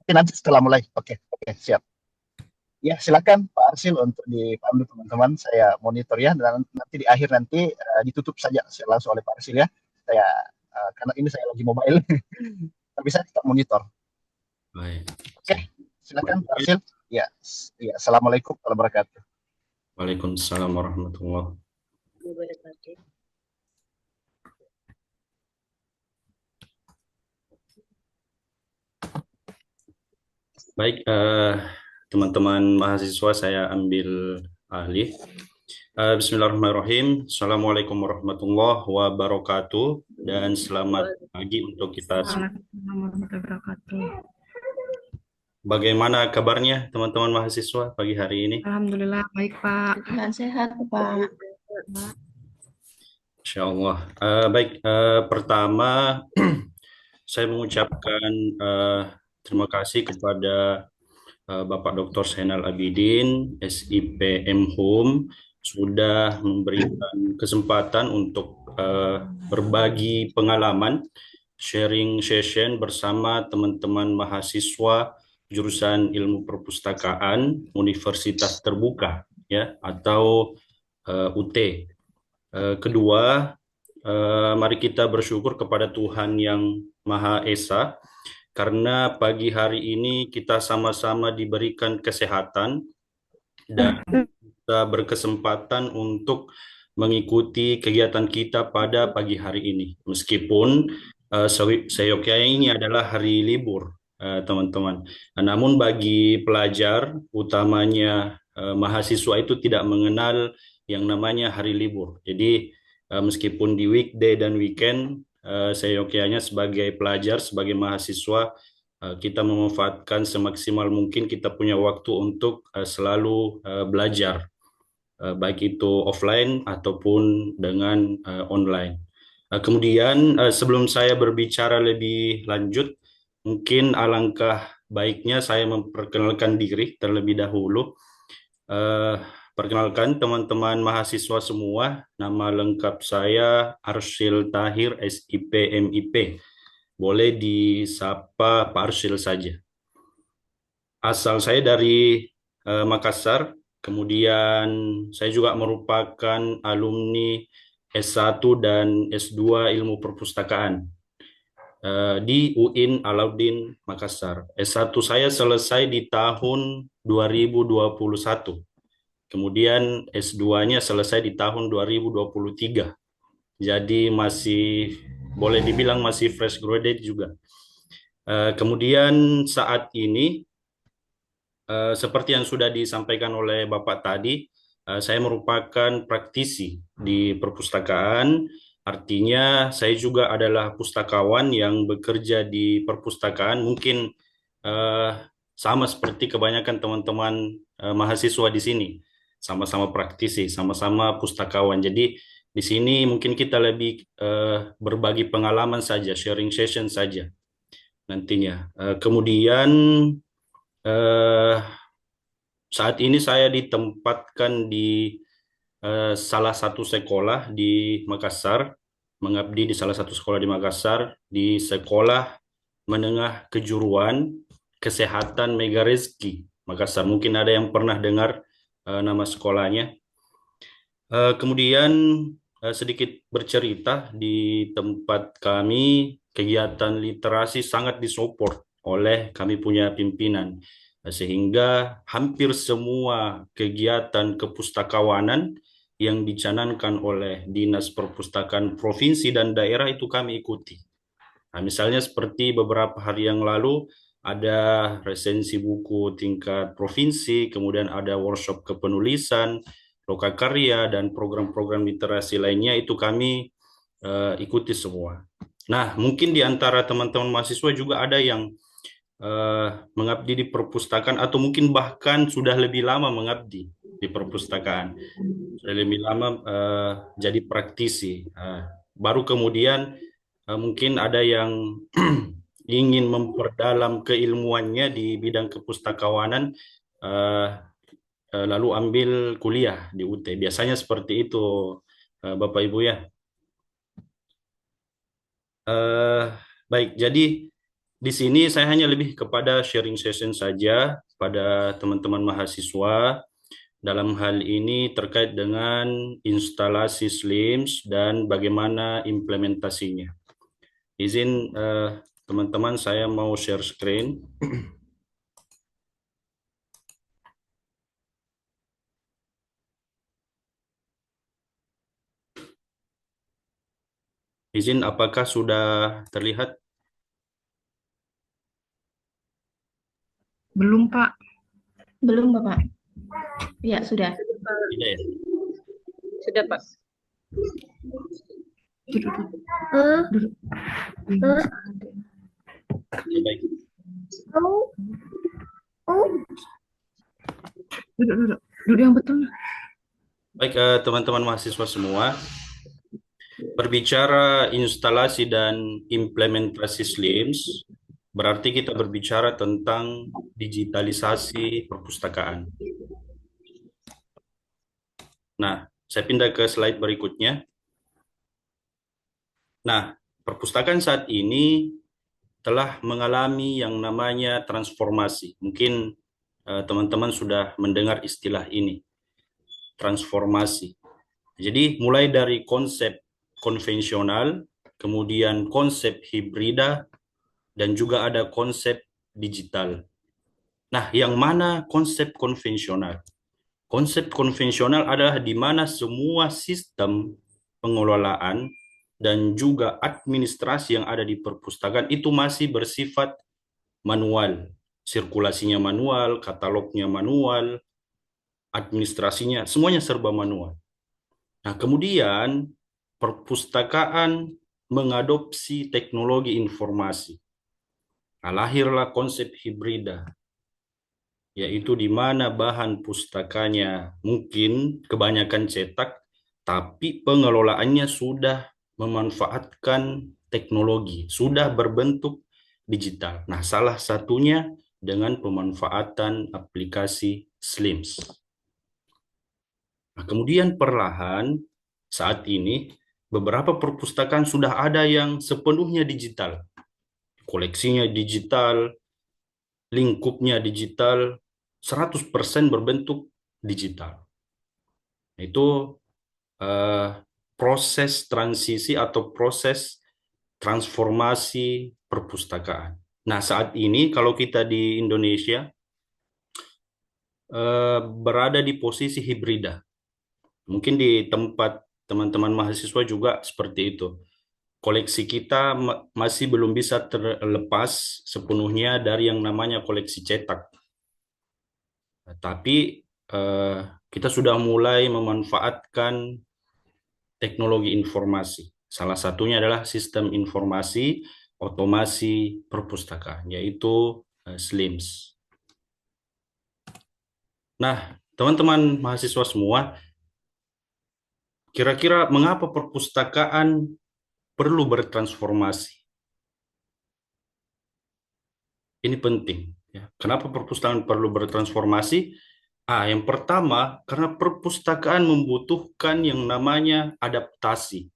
Tapi nanti setelah mulai. Oke, oke, siap. Ya, silakan Pak Arsil untuk dipandu teman-teman. Saya monitor ya, dan nanti di akhir nanti ditutup saja langsung oleh Pak Arsil ya. Saya karena ini saya lagi mobile, tapi saya tetap monitor. Baik. Oke, silakan Pak Arsil. Ya, ya. Assalamualaikum warahmatullahi wabarakatuh. Waalaikumsalam warahmatullahi wabarakatuh. Baik, teman-teman mahasiswa, saya ambil alih. Bismillahirrahmanirrahim. Assalamualaikum warahmatullahi wabarakatuh, dan selamat pagi untuk kita semua. Bagaimana kabarnya teman-teman mahasiswa pagi hari ini? Alhamdulillah baik Pak. Sehat Pak. Insya Allah. Baik, pertama saya mengucapkan terima kasih kepada Bapak Dr. Zainal Abidin, SIP M.Hum, sudah memberikan kesempatan untuk berbagi pengalaman, sharing session bersama teman-teman mahasiswa jurusan Ilmu Perpustakaan Universitas Terbuka, ya, atau UT. Kedua, mari kita bersyukur kepada Tuhan yang Maha Esa, karena pagi hari ini kita sama-sama diberikan kesehatan dan kita berkesempatan untuk mengikuti kegiatan kita pada pagi hari ini. Meskipun seyogyanya ini adalah hari libur, teman-teman. Namun bagi pelajar, utamanya mahasiswa, itu tidak mengenal yang namanya hari libur. Jadi meskipun di weekday dan weekend, seyogyanya sebagai pelajar, sebagai mahasiswa, kita memanfaatkan semaksimal mungkin kita punya waktu untuk selalu belajar, baik itu offline ataupun dengan online. Kemudian sebelum saya berbicara lebih lanjut, mungkin alangkah baiknya saya memperkenalkan diri terlebih dahulu. Perkenalkan teman-teman mahasiswa semua, nama lengkap saya Arsyil Tahir, SIP MIP. Boleh disapa Pak Arsyil saja. Asal saya dari Makassar, kemudian saya juga merupakan alumni S1 dan S2 Ilmu Perpustakaan di UIN Alauddin Makassar. S1 saya selesai di tahun 2021. Kemudian S2-nya selesai di tahun 2023. Jadi masih boleh dibilang masih fresh graduate juga. Kemudian saat ini, seperti yang sudah disampaikan oleh Bapak tadi, saya merupakan praktisi di perpustakaan. Artinya saya juga adalah pustakawan yang bekerja di perpustakaan. Mungkin sama seperti kebanyakan teman-teman mahasiswa di sini. Sama-sama praktisi, sama-sama pustakawan. Jadi di sini mungkin kita lebih berbagi pengalaman saja, sharing session saja nantinya. Kemudian saat ini saya ditempatkan di salah satu sekolah di Makassar, mengabdi di salah satu sekolah di Makassar, di Sekolah Menengah Kejuruan Kesehatan Mega Rezeki Makassar. Mungkin ada yang pernah dengar nama sekolahnya. Kemudian sedikit bercerita, di tempat kami kegiatan literasi sangat disupport oleh kami punya pimpinan, sehingga hampir semua kegiatan kepustakawanan yang dicanangkan oleh Dinas Perpustakaan Provinsi dan daerah itu kami ikuti. Nah, misalnya seperti beberapa hari yang lalu ada resensi buku tingkat provinsi, kemudian ada workshop kepenulisan, lokakarya, dan program-program literasi lainnya, itu kami ikuti semua. Nah, mungkin di antara teman-teman mahasiswa juga ada yang mengabdi di perpustakaan, atau mungkin bahkan sudah lebih lama mengabdi di perpustakaan, sudah lebih lama jadi praktisi. Baru kemudian mungkin ada yang ingin memperdalam keilmuannya di bidang kepustakawanan, lalu ambil kuliah di UT. Biasanya seperti itu, Bapak Ibu ya. Baik, jadi Di sini saya hanya lebih kepada sharing session saja pada teman-teman mahasiswa dalam hal ini terkait dengan instalasi SLIMS dan bagaimana implementasinya. Izin teman-teman, saya mau share screen. Izin, apakah sudah terlihat? Belum, Pak. Belum, Bapak. Ya, sudah. Tidak ya? Sudah, Pak. Duduk, duduk. Ya, baik. Duduk, duduk. Duduk yang betul. Baik, teman-teman mahasiswa semua, berbicara instalasi dan implementasi SLIMS, berarti kita berbicara tentang digitalisasi perpustakaan. Nah, saya pindah ke slide berikutnya. Nah, perpustakaan saat ini telah mengalami yang namanya transformasi. Mungkin teman-teman sudah mendengar istilah ini, transformasi. Jadi mulai dari konsep konvensional, kemudian konsep hibrida, dan juga ada konsep digital. Nah, yang mana konsep konvensional? Konsep konvensional adalah di mana semua sistem pengelolaan dan juga administrasi yang ada di perpustakaan itu masih bersifat manual. Sirkulasinya manual, katalognya manual, administrasinya, semuanya serba manual. Nah, kemudian perpustakaan mengadopsi teknologi informasi. Nah, lahirlah konsep hibrida, yaitu di mana bahan pustakanya mungkin kebanyakan cetak, tapi pengelolaannya sudah memanfaatkan teknologi, sudah berbentuk digital. Nah, salah satunya dengan pemanfaatan aplikasi SLIMS. Nah, kemudian perlahan saat ini beberapa perpustakaan sudah ada yang sepenuhnya digital. Koleksinya digital, lingkupnya digital, 100% berbentuk digital. Itu proses transisi atau proses transformasi perpustakaan. Nah, saat ini kalau kita di Indonesia berada di posisi hibrida. Mungkin di tempat teman-teman mahasiswa juga seperti itu. Koleksi kita masih belum bisa terlepas sepenuhnya dari yang namanya koleksi cetak. Tapi kita sudah mulai memanfaatkan teknologi informasi. Salah satunya adalah sistem informasi otomasi perpustakaan, yaitu SLIMS. Nah, teman-teman mahasiswa semua, kira-kira mengapa perpustakaan perlu bertransformasi? Ini penting. Ya. Kenapa perpustakaan perlu bertransformasi? Yang pertama, karena perpustakaan membutuhkan yang namanya adaptasi.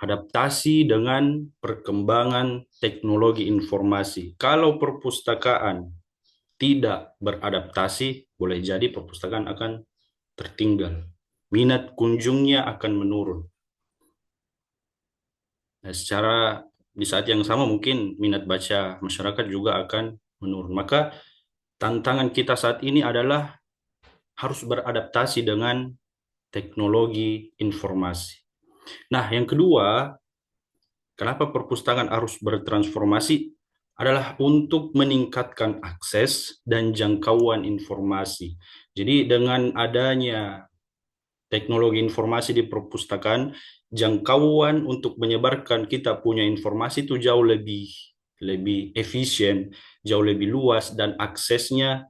Adaptasi dengan perkembangan teknologi informasi. Kalau perpustakaan tidak beradaptasi, boleh jadi perpustakaan akan tertinggal. Minat kunjungnya akan menurun. Nah, secara di saat yang sama mungkin minat baca masyarakat juga akan menurun. Maka tantangan kita saat ini adalah harus beradaptasi dengan teknologi informasi. Nah, yang kedua, kenapa perpustakaan harus bertransformasi adalah untuk meningkatkan akses dan jangkauan informasi. Jadi dengan adanya teknologi informasi di perpustakaan, jangkauan untuk menyebarkan kita punya informasi itu jauh lebih efisien, jauh lebih luas, dan aksesnya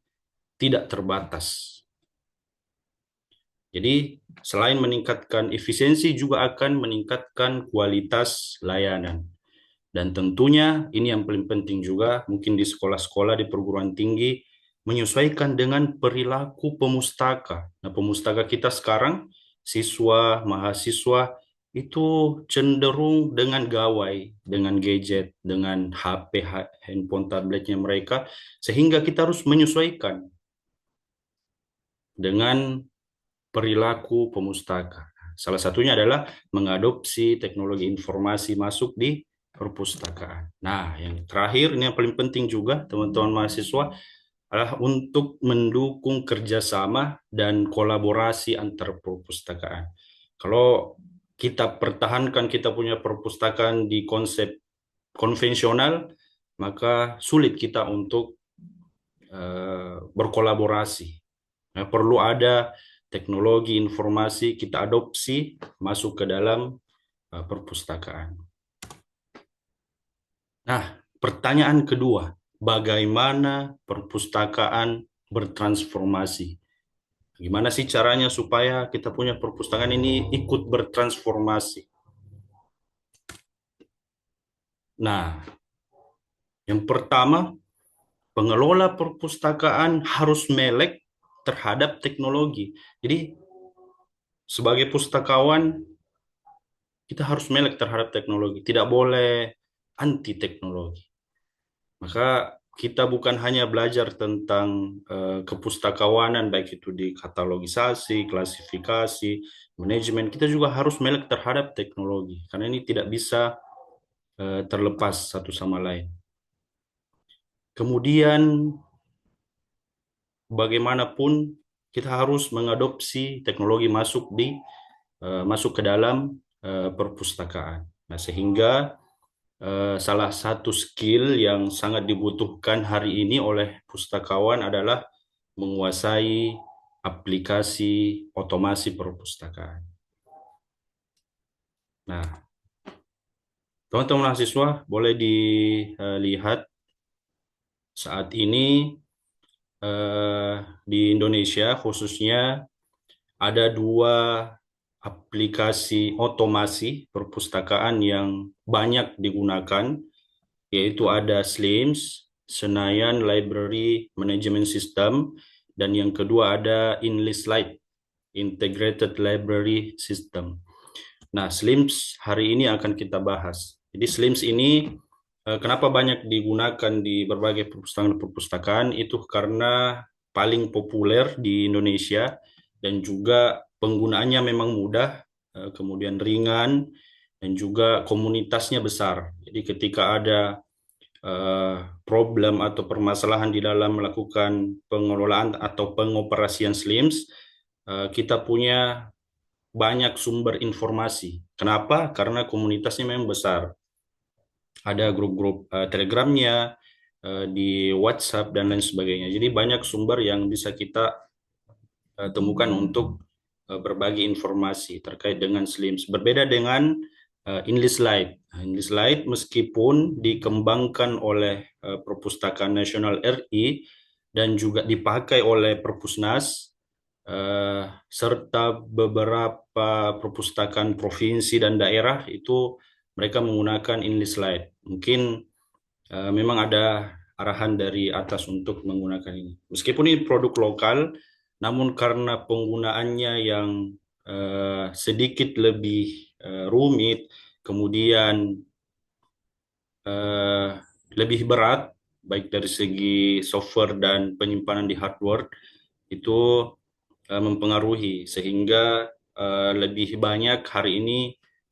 tidak terbatas. Jadi selain meningkatkan efisiensi juga akan meningkatkan kualitas layanan. Dan tentunya ini yang paling penting juga, mungkin di sekolah-sekolah di perguruan tinggi, menyesuaikan dengan perilaku pemustaka. Nah, pemustaka kita sekarang, siswa, mahasiswa, itu cenderung dengan gawai, dengan gadget, dengan HP, handphone, tabletnya mereka, sehingga kita harus menyesuaikan dengan perilaku pemustaka. Salah satunya adalah mengadopsi teknologi informasi masuk di perpustakaan. Nah, yang terakhir, ini yang paling penting juga, teman-teman mahasiswa, adalah untuk mendukung kerjasama dan kolaborasi antar perpustakaan. Kalau kita pertahankan kita punya perpustakaan di konsep konvensional, maka sulit kita untuk berkolaborasi. Nah, perlu ada teknologi informasi kita adopsi masuk ke dalam perpustakaan. Nah, pertanyaan kedua, bagaimana perpustakaan bertransformasi? Gimana sih caranya supaya kita punya perpustakaan ini ikut bertransformasi? Nah, yang pertama, pengelola perpustakaan harus melek terhadap teknologi. Jadi, sebagai pustakawan, kita harus melek terhadap teknologi. Tidak boleh anti teknologi. Maka kita bukan hanya belajar tentang kepustakawanan, baik itu di katalogisasi, klasifikasi, manajemen, kita juga harus melek terhadap teknologi, karena ini tidak bisa terlepas satu sama lain. Kemudian, bagaimanapun kita harus mengadopsi teknologi masuk ke dalam perpustakaan. Nah, sehingga salah satu skill yang sangat dibutuhkan hari ini oleh pustakawan adalah menguasai aplikasi otomasi perpustakaan. Nah, teman-teman mahasiswa boleh dilihat saat ini di Indonesia khususnya ada 2 aplikasi otomasi perpustakaan yang banyak digunakan, yaitu ada SLIMS, Senayan Library Management System, dan yang kedua ada InListLite, Integrated Library System. Nah, SLIMS hari ini akan kita bahas. Jadi SLIMS ini kenapa banyak digunakan di berbagai perpustakaan itu karena paling populer di Indonesia dan juga penggunaannya memang mudah, kemudian ringan, dan juga komunitasnya besar. Jadi ketika ada problem atau permasalahan di dalam melakukan pengelolaan atau pengoperasian SLIMS, kita punya banyak sumber informasi. Kenapa? Karena komunitasnya memang besar. Ada grup-grup Telegramnya, di WhatsApp, dan lain sebagainya. Jadi banyak sumber yang bisa kita temukan untuk berbagi informasi terkait dengan SLIMS. Berbeda dengan InListLite. InListLite meskipun dikembangkan oleh Perpustakaan Nasional RI dan juga dipakai oleh Perpusnas, serta beberapa perpustakaan provinsi dan daerah itu mereka menggunakan InListLite. Mungkin memang ada arahan dari atas untuk menggunakan ini. Meskipun ini produk lokal, namun karena penggunaannya yang sedikit lebih rumit, kemudian lebih berat, baik dari segi software dan penyimpanan di hardware, itu mempengaruhi, sehingga lebih banyak hari ini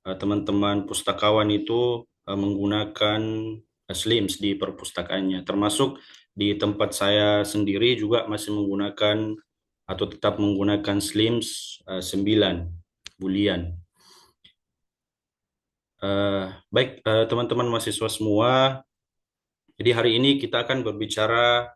teman-teman pustakawan itu menggunakan SLIMS di perpustakaannya, termasuk di tempat saya sendiri juga masih menggunakan atau tetap menggunakan SLIMS 9 bulian. Baik, teman-teman mahasiswa semua, jadi hari ini kita akan berbicara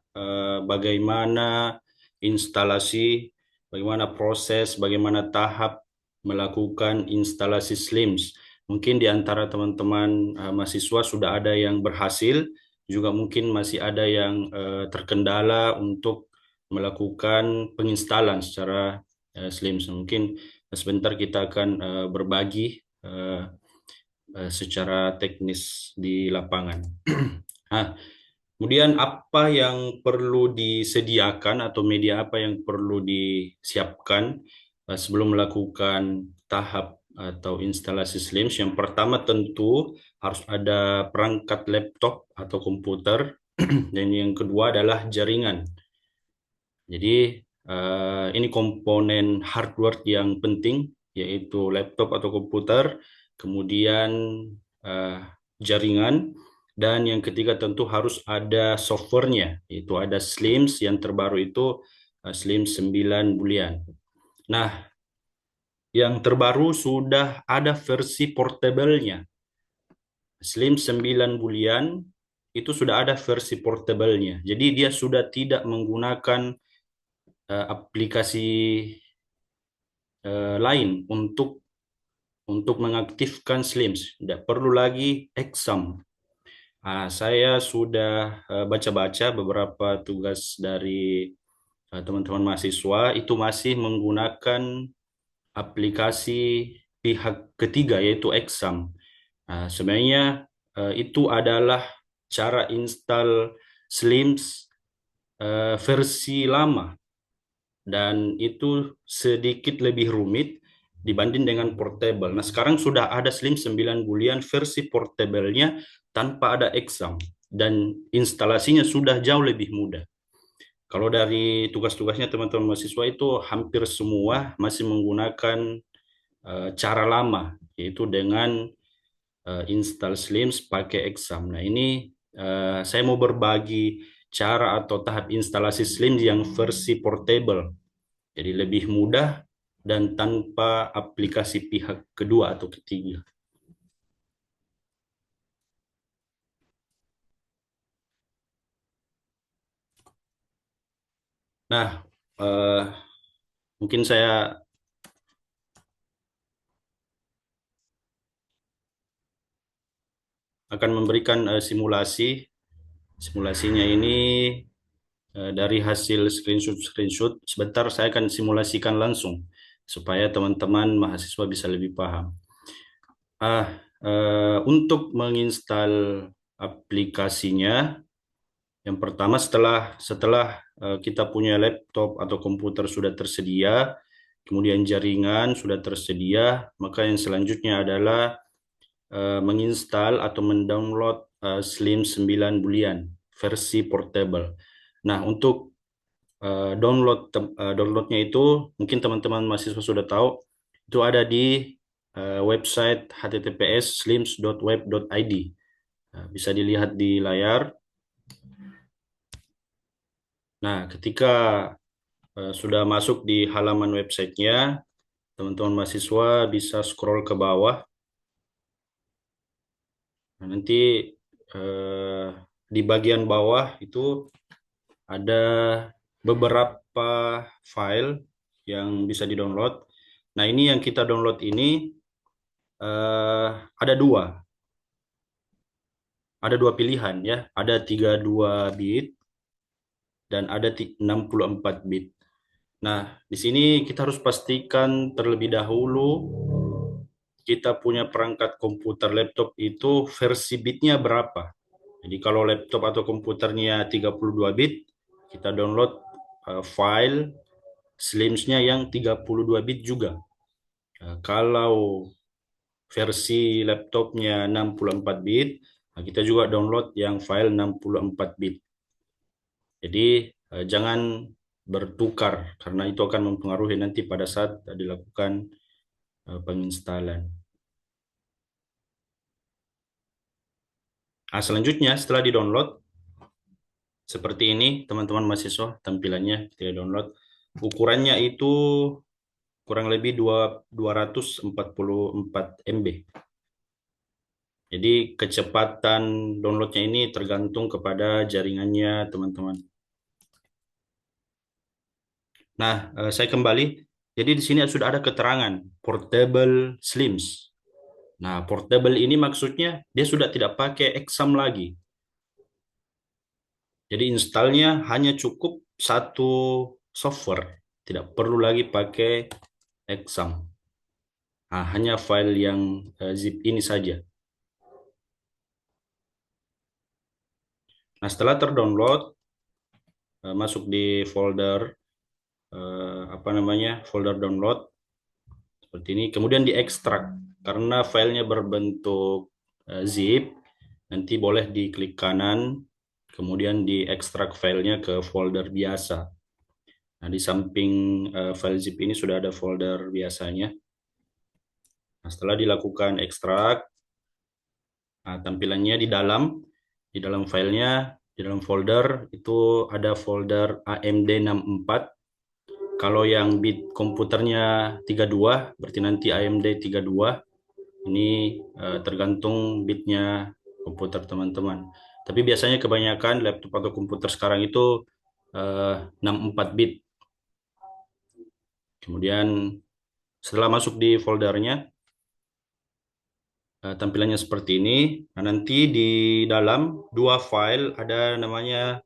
bagaimana instalasi, bagaimana proses, bagaimana tahap melakukan instalasi SLIMS. Mungkin di antara teman-teman mahasiswa sudah ada yang berhasil, juga mungkin masih ada yang terkendala untuk melakukan penginstalan secara SLIMS. Mungkin sebentar kita akan berbagi secara teknis di lapangan. Nah, kemudian apa yang perlu disediakan atau media apa yang perlu disiapkan sebelum melakukan tahap atau instalasi Slims, yang pertama tentu harus ada perangkat laptop atau komputer, dan yang kedua adalah jaringan. Jadi ini komponen hardware yang penting, yaitu laptop atau komputer, kemudian eh, jaringan, dan yang ketiga tentu harus ada softwarenya, yaitu ada Slims yang terbaru itu Slims 9 bulian. Nah, yang terbaru sudah ada versi portable-nya. Slim 9 bulian itu sudah ada versi portable-nya. Jadi dia sudah tidak menggunakan aplikasi lain untuk mengaktifkan Slims. Tidak perlu lagi exam. Saya sudah baca-baca beberapa tugas dari teman-teman mahasiswa itu masih menggunakan aplikasi pihak ketiga, yaitu exam. Sebenarnya itu adalah cara install Slims versi lama, dan itu sedikit lebih rumit dibanding dengan portable. Nah, sekarang sudah ada Slim 9 bulian versi portable-nya tanpa ada exam, dan instalasinya sudah jauh lebih mudah. Kalau dari tugas-tugasnya teman-teman mahasiswa itu hampir semua masih menggunakan cara lama, yaitu dengan install Slims pakai exam. Nah, ini saya mau berbagi cara atau tahap instalasi Slims yang versi portable. Jadi lebih mudah dan tanpa aplikasi pihak kedua atau ketiga. Nah, mungkin saya akan memberikan simulasi. Simulasinya ini dari hasil screenshot. Sebentar saya akan simulasikan langsung supaya teman-teman mahasiswa bisa lebih paham. Untuk menginstal aplikasinya, yang pertama setelah kita punya laptop atau komputer sudah tersedia, kemudian jaringan sudah tersedia, maka yang selanjutnya adalah menginstal atau mendownload Slim 9 bulian versi portable. Nah, untuk downloadnya itu mungkin teman-teman mahasiswa sudah tahu, itu ada di website https://slims.web.id. Bisa dilihat di layar. Nah, ketika sudah masuk di halaman websitenya, teman-teman mahasiswa bisa scroll ke bawah. Nah, nanti di bagian bawah itu ada beberapa file yang bisa di-download. Nah, ini yang kita download ini ada dua. Ada dua pilihan ya, ada 32 bit dan ada 64 bit. Nah, di sini kita harus pastikan terlebih dahulu kita punya perangkat komputer laptop itu versi bitnya berapa. Jadi kalau laptop atau komputernya 32 bit, kita download file Slims-nya yang 32 bit juga. Kalau versi laptopnya 64 bit, kita juga download yang file 64 bit. Jadi jangan bertukar karena itu akan mempengaruhi nanti pada saat dilakukan penginstalan. Selanjutnya setelah di-download seperti ini teman-teman mahasiswa tampilannya ketika download. Ukurannya itu kurang lebih 244 MB. Jadi kecepatan downloadnya ini tergantung kepada jaringannya teman-teman. Nah, saya kembali. Jadi di sini sudah ada keterangan portable Slims. Nah, portable ini maksudnya dia sudah tidak pakai exam lagi. Jadi installnya hanya cukup satu software, tidak perlu lagi pakai exam. Nah, hanya file yang zip ini saja. Nah, setelah terdownload, masuk di folder folder download. seperti ini. Kemudian diekstrak karena filenya berbentuk zip. Nanti boleh diklik kanan, kemudian diekstrak filenya ke folder biasa. Nah, di samping file zip ini sudah ada folder biasanya. Nah, setelah dilakukan ekstrak, nah, tampilannya di dalam filenya, di dalam folder itu ada folder AMD64. Kalau yang bit komputernya 32, berarti nanti AMD 32. Ini tergantung bitnya komputer teman-teman. Tapi biasanya kebanyakan laptop atau komputer sekarang itu 64 bit. Kemudian setelah masuk di foldernya, tampilannya seperti ini. Nah, nanti di dalam dua file ada namanya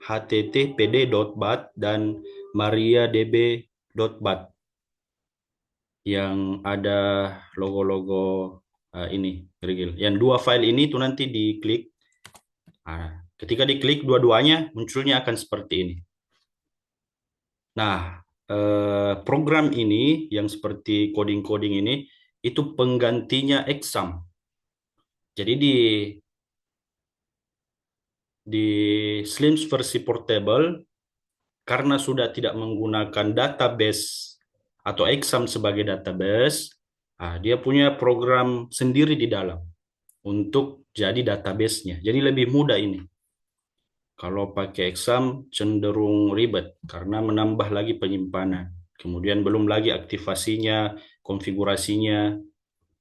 httpd.bat dan mariadb.bat yang ada logo-logo ini, Rigil. Yang dua file ini tuh nanti diklik. Nah, ketika diklik dua-duanya munculnya akan seperti ini. Nah, program ini yang seperti coding-coding ini itu penggantinya exam. Jadi di Slims versi portable, karena sudah tidak menggunakan database atau exam sebagai database, dia punya program sendiri di dalam untuk jadi database-nya. Jadi lebih mudah ini. Kalau pakai exam cenderung ribet karena menambah lagi penyimpanan. Kemudian belum lagi aktivasinya, konfigurasinya.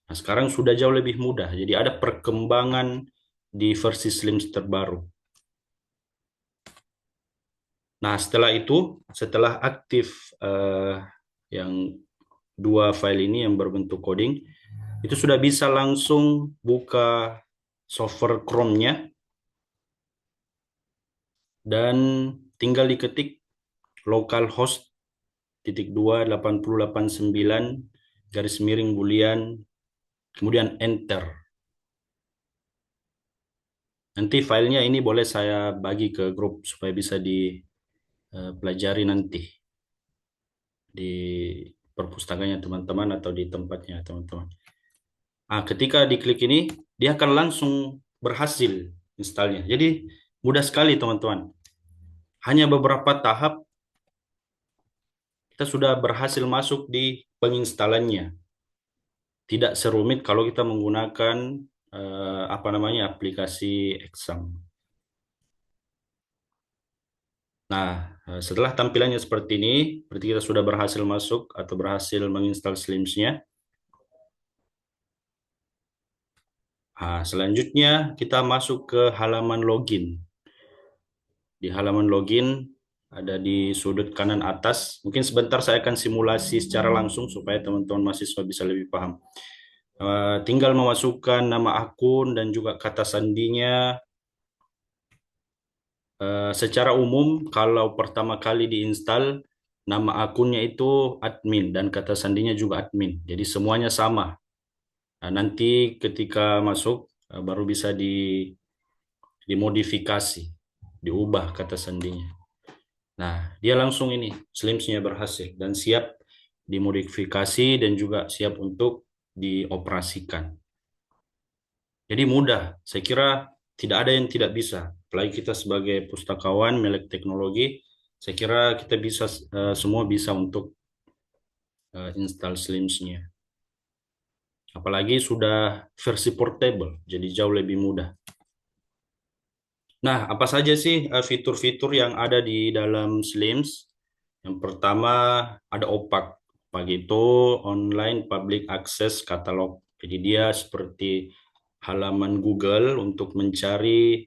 Nah, sekarang sudah jauh lebih mudah. Jadi ada perkembangan di versi Slims terbaru. Nah, setelah itu, setelah aktif yang dua file ini yang berbentuk coding, itu sudah bisa langsung buka software Chrome-nya dan tinggal diketik localhost /28089 kemudian enter. Nanti filenya ini boleh saya bagi ke grup supaya bisa dipelajari nanti di perpustakaannya teman-teman atau di tempatnya teman-teman. Nah, ketika diklik ini, dia akan langsung berhasil installnya. Jadi mudah sekali teman-teman. Hanya beberapa tahap kita sudah berhasil masuk di penginstalannya. Tidak serumit kalau kita menggunakan aplikasi exam. Nah, setelah tampilannya seperti ini, berarti kita sudah berhasil masuk atau berhasil menginstal Slims-nya. Nah, selanjutnya kita masuk ke halaman login. Di halaman login ada di sudut kanan atas. Mungkin sebentar saya akan simulasi secara langsung supaya teman-teman mahasiswa bisa lebih paham. Tinggal memasukkan nama akun dan juga kata sandinya. Secara umum, kalau pertama kali diinstal, nama akunnya itu admin dan kata sandinya juga admin. Jadi semuanya sama. Nah, nanti ketika masuk baru bisa dimodifikasi, diubah kata sandinya. Nah, dia langsung ini, Slims-nya berhasil dan siap dimodifikasi dan juga siap untuk dioperasikan. Jadi mudah, saya kira tidak ada yang tidak bisa. Apalagi kita sebagai pustakawan melek teknologi, saya kira kita bisa semua bisa untuk install Slims-nya. Apalagi sudah versi portable, jadi jauh lebih mudah. Nah, apa saja sih fitur-fitur yang ada di dalam Slims? Yang pertama ada OPAC. OPAC itu Online Public Access Catalog. Jadi dia seperti halaman Google untuk mencari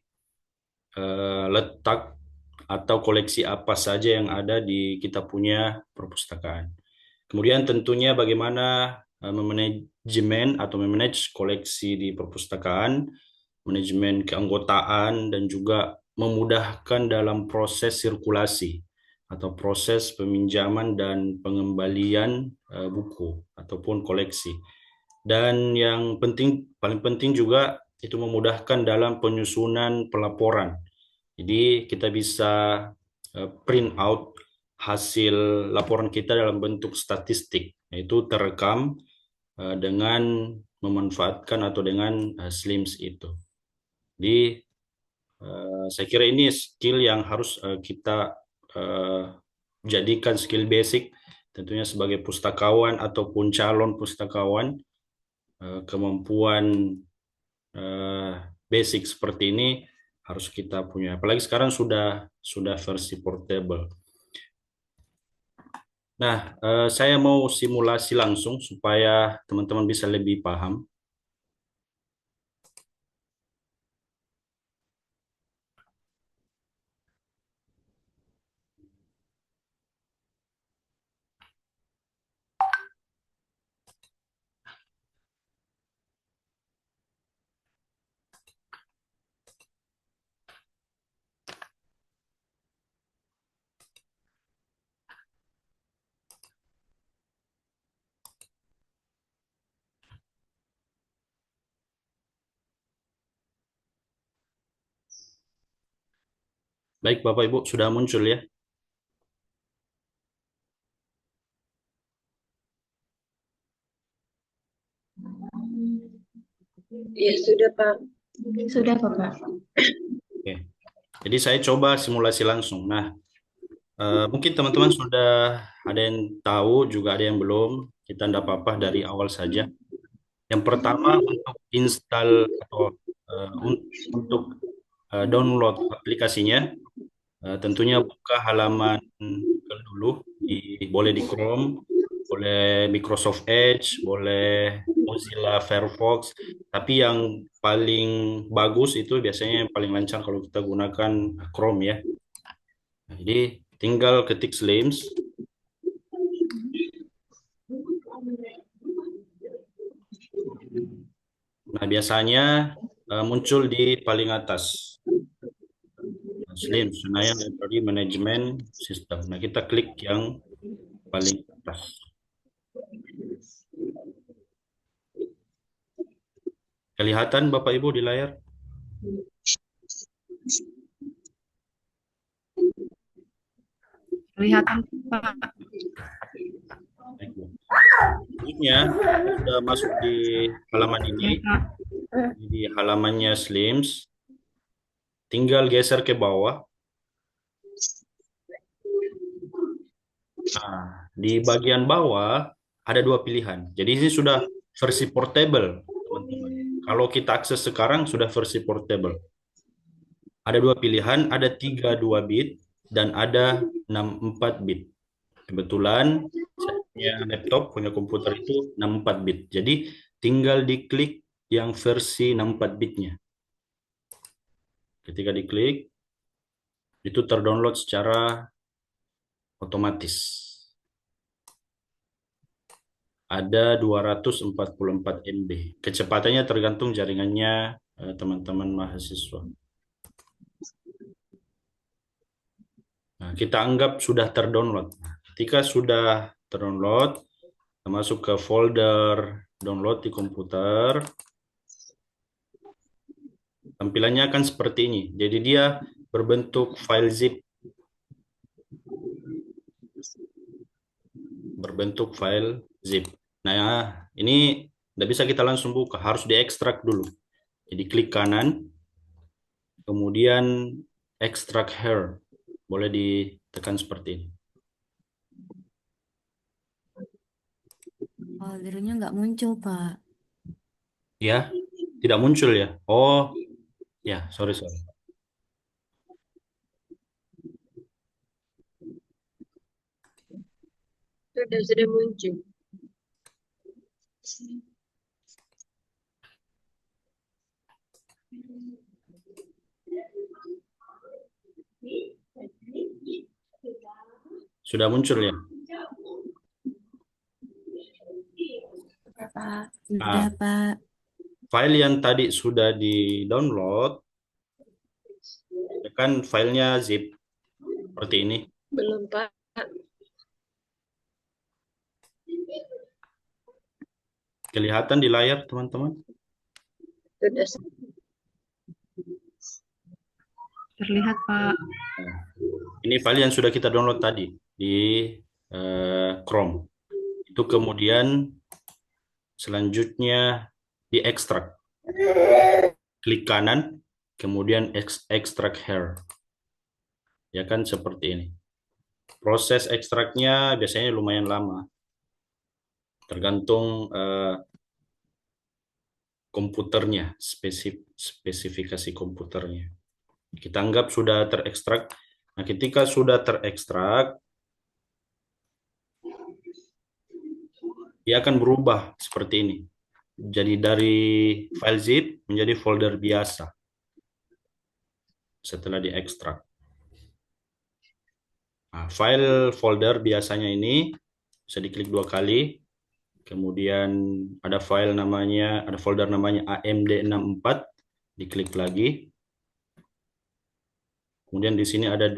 letak atau koleksi apa saja yang ada di kita punya perpustakaan. Kemudian tentunya bagaimana memanajemen atau memanage koleksi di perpustakaan, manajemen keanggotaan, dan juga memudahkan dalam proses sirkulasi atau proses peminjaman dan pengembalian buku ataupun koleksi. Dan yang paling penting juga itu memudahkan dalam penyusunan pelaporan. Jadi kita bisa print out hasil laporan kita dalam bentuk statistik, yaitu terekam dengan memanfaatkan atau dengan SLIMS itu. Jadi saya kira ini skill yang harus kita jadikan skill basic, tentunya sebagai pustakawan ataupun calon pustakawan. Kemampuan basic seperti ini harus kita punya. Apalagi sekarang sudah versi portable. Nah, saya mau simulasi langsung supaya teman-teman bisa lebih paham. Baik, Bapak Ibu, sudah muncul ya? Ya, sudah, Pak. Sudah, Bapak. Oke. Jadi saya coba simulasi langsung. Nah, mungkin teman-teman sudah ada yang tahu, juga ada yang belum. Kita tidak apa-apa dari awal saja. Yang pertama, untuk install atau untuk download aplikasinya, tentunya buka halaman dulu, boleh di Chrome, boleh Microsoft Edge, boleh Mozilla Firefox, tapi yang paling bagus itu biasanya yang paling lancar kalau kita gunakan Chrome ya. Jadi tinggal ketik SLIMS. Nah, biasanya muncul di paling atas. SLIMS, Senayan Library Management System. Nah, kita klik yang paling atas. Kelihatan Bapak Ibu di layar? Kelihatan, Pak. Selanjutnya, sudah masuk di halaman ini, di halamannya SLIMS. Tinggal geser ke bawah. Nah, di bagian bawah ada dua pilihan. Jadi ini sudah versi portable, teman-teman. Kalau kita akses sekarang sudah versi portable. Ada dua pilihan, ada 32 bit dan ada 64 bit. Kebetulan saya punya laptop, punya komputer itu 64 bit. Jadi tinggal diklik yang versi 64 bitnya. Ketika diklik, itu terdownload secara otomatis. Ada 244 MB. Kecepatannya tergantung jaringannya teman-teman mahasiswa. Nah, kita anggap sudah terdownload. Ketika sudah terdownload, kita masuk ke folder download di komputer. Tampilannya akan seperti ini. Jadi dia berbentuk file zip. Berbentuk file zip. Nah, ini tidak bisa kita langsung buka, harus diekstrak dulu. Jadi klik kanan, kemudian extract here. Boleh ditekan seperti ini. Foldernya nggak muncul, Pak. Ya, tidak muncul ya. Oh, ya, sorry. Sudah muncul. Sudah muncul ya. Pak, sudah, Pak. File yang tadi sudah di-download, kan filenya zip seperti ini. Belum, Pak. Kelihatan di layar, teman-teman? Sudah. Terlihat, Pak. Nah, ini file yang sudah kita download tadi di di Chrome. Itu kemudian selanjutnya diekstrak. Klik kanan, kemudian ekstrak here. Ya kan seperti ini. Proses ekstraknya biasanya lumayan lama. Tergantung komputernya, spesifikasi komputernya. Kita anggap sudah terekstrak. Nah, ketika sudah terekstrak, dia akan berubah seperti ini. Jadi dari file zip menjadi folder biasa setelah diekstrak. Nah, file folder biasanya ini bisa diklik 2 kali. Kemudian ada folder namanya AMD64, diklik lagi. Kemudian di sini ada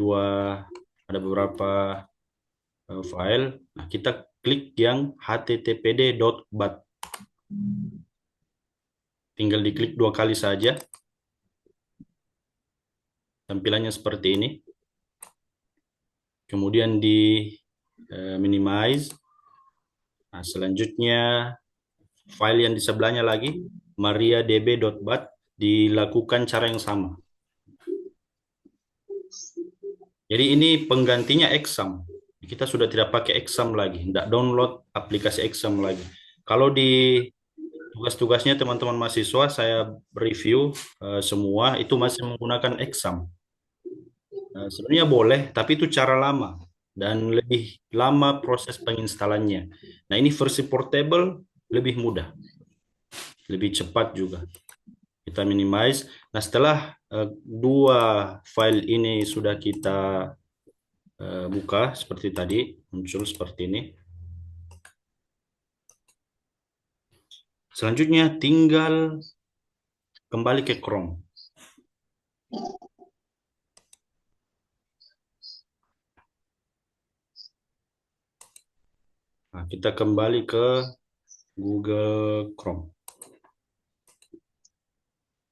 beberapa file. Nah, kita klik yang httpd.bat. Tinggal diklik 2 kali saja. Tampilannya seperti ini. Kemudian di minimize. Nah, selanjutnya file yang di sebelahnya lagi, mariadb.bat, dilakukan cara yang sama. Jadi ini penggantinya exam. Kita sudah tidak pakai exam lagi, tidak download aplikasi exam lagi. Kalau di tugas-tugasnya teman-teman mahasiswa saya review semua itu masih menggunakan exam. Sebenarnya boleh, tapi itu cara lama dan lebih lama proses penginstalannya. Nah, ini versi portable lebih mudah, lebih cepat juga. Kita minimize. Nah, setelah 2 file ini sudah kita buka seperti tadi, muncul seperti ini. Selanjutnya tinggal kembali ke Chrome. Nah, kita kembali ke Google Chrome.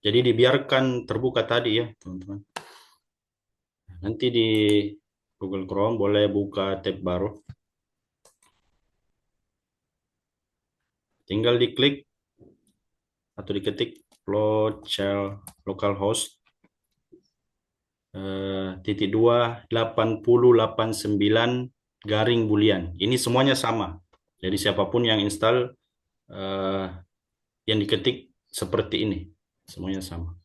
Jadi dibiarkan terbuka tadi ya, teman-teman. Nanti di Google Chrome boleh buka tab baru. Tinggal diklik atau diketik localhost /8089 Ini semuanya sama. Jadi siapapun yang install yang diketik seperti ini, semuanya sama.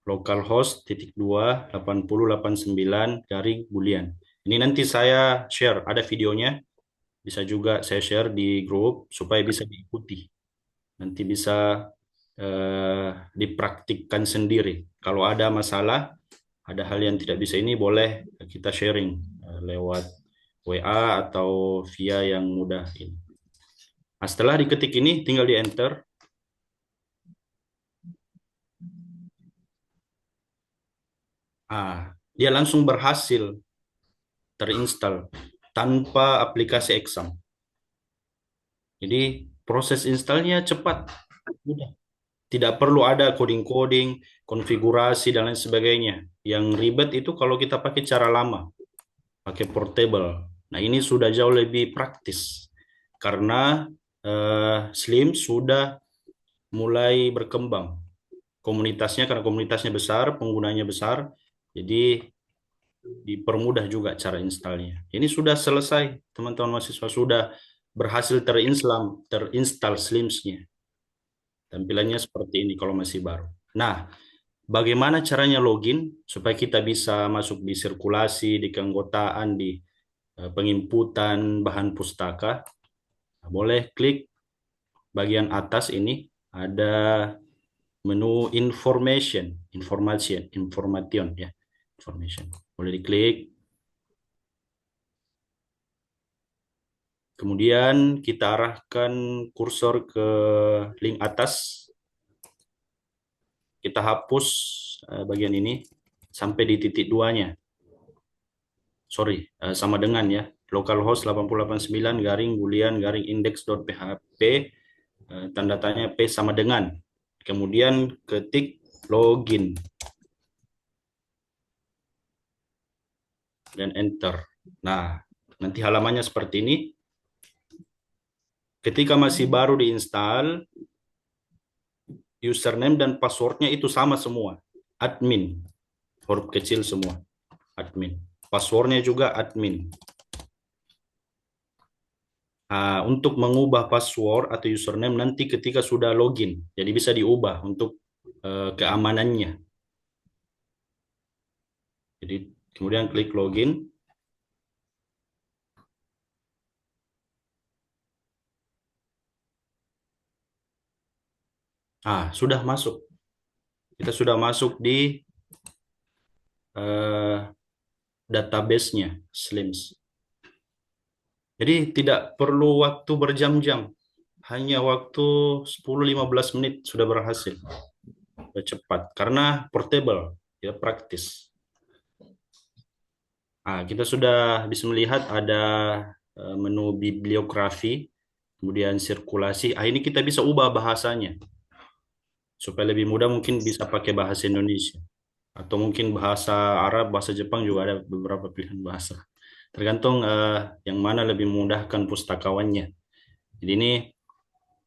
Localhost /8089 Ini nanti saya share, ada videonya. Bisa juga saya share di grup supaya bisa diikuti. Nanti bisa dipraktikkan sendiri. Kalau ada masalah, ada hal yang tidak bisa ini, boleh kita sharing lewat WA atau via yang mudah ini. Nah, setelah diketik ini, tinggal di enter. Dia langsung berhasil terinstall tanpa aplikasi exam. Jadi proses installnya cepat, mudah. Tidak perlu ada coding-coding, konfigurasi, dan lain sebagainya. Yang ribet itu kalau kita pakai cara lama, pakai portable. Nah, ini sudah jauh lebih praktis. Karena Slim sudah mulai berkembang. Komunitasnya, karena komunitasnya besar, penggunanya besar, jadi dipermudah juga cara installnya. Ini sudah selesai, teman-teman mahasiswa sudah berhasil terinstall Slims-nya. Tampilannya seperti ini kalau masih baru. Nah, bagaimana caranya login supaya kita bisa masuk di sirkulasi, di keanggotaan, di penginputan bahan pustaka? Nah, boleh klik bagian atas ini, ada menu information ya. Information. Boleh diklik. Kemudian kita arahkan kursor ke link atas. Kita hapus bagian ini sampai di titik 2-nya. Sorry, sama dengan ya. Localhost 8089-boolean-index.php tanda tanya P sama dengan. Kemudian ketik login. Dan enter. Nah, nanti halamannya seperti ini. Ketika masih baru diinstal, username dan passwordnya itu sama semua. Admin, huruf kecil semua. Admin. Passwordnya juga admin. Nah, untuk mengubah password atau username nanti ketika sudah login, jadi bisa diubah untuk keamanannya. Jadi kemudian klik login. Sudah masuk. Kita sudah masuk di database-nya Slims. Jadi tidak perlu waktu berjam-jam. Hanya waktu 10-15 menit sudah berhasil. Sudah cepat. Karena portable, ya praktis. Kita sudah bisa melihat ada menu bibliografi, kemudian sirkulasi. Ini kita bisa ubah bahasanya. Supaya lebih mudah mungkin bisa pakai bahasa Indonesia. Atau mungkin bahasa Arab, bahasa Jepang juga ada beberapa pilihan bahasa. Tergantung yang mana lebih memudahkan pustakawannya. Jadi ini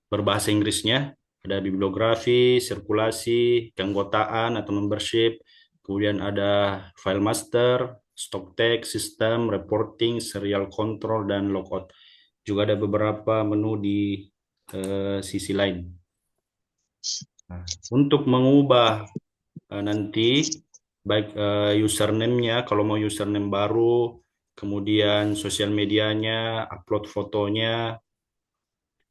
berbahasa Inggrisnya, ada bibliografi, sirkulasi, keanggotaan atau membership, kemudian ada file master, stock text, system, reporting, serial control, dan logout. Juga ada beberapa menu di sisi lain. Nah, untuk mengubah nanti baik username-nya, kalau mau username baru, kemudian sosial medianya, upload fotonya,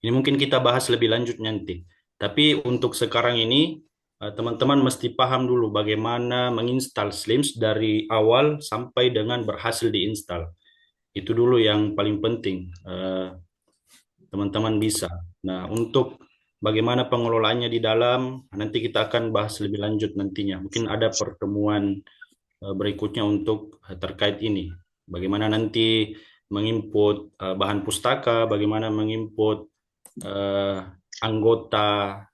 ini mungkin kita bahas lebih lanjut nanti. Tapi untuk sekarang ini, teman-teman mesti paham dulu bagaimana menginstal Slims dari awal sampai dengan berhasil diinstal. Itu dulu yang paling penting, teman-teman bisa. Nah, untuk bagaimana pengelolaannya di dalam, nanti kita akan bahas lebih lanjut nantinya. Mungkin ada pertemuan berikutnya untuk terkait ini. Bagaimana nanti menginput bahan pustaka, bagaimana menginput anggota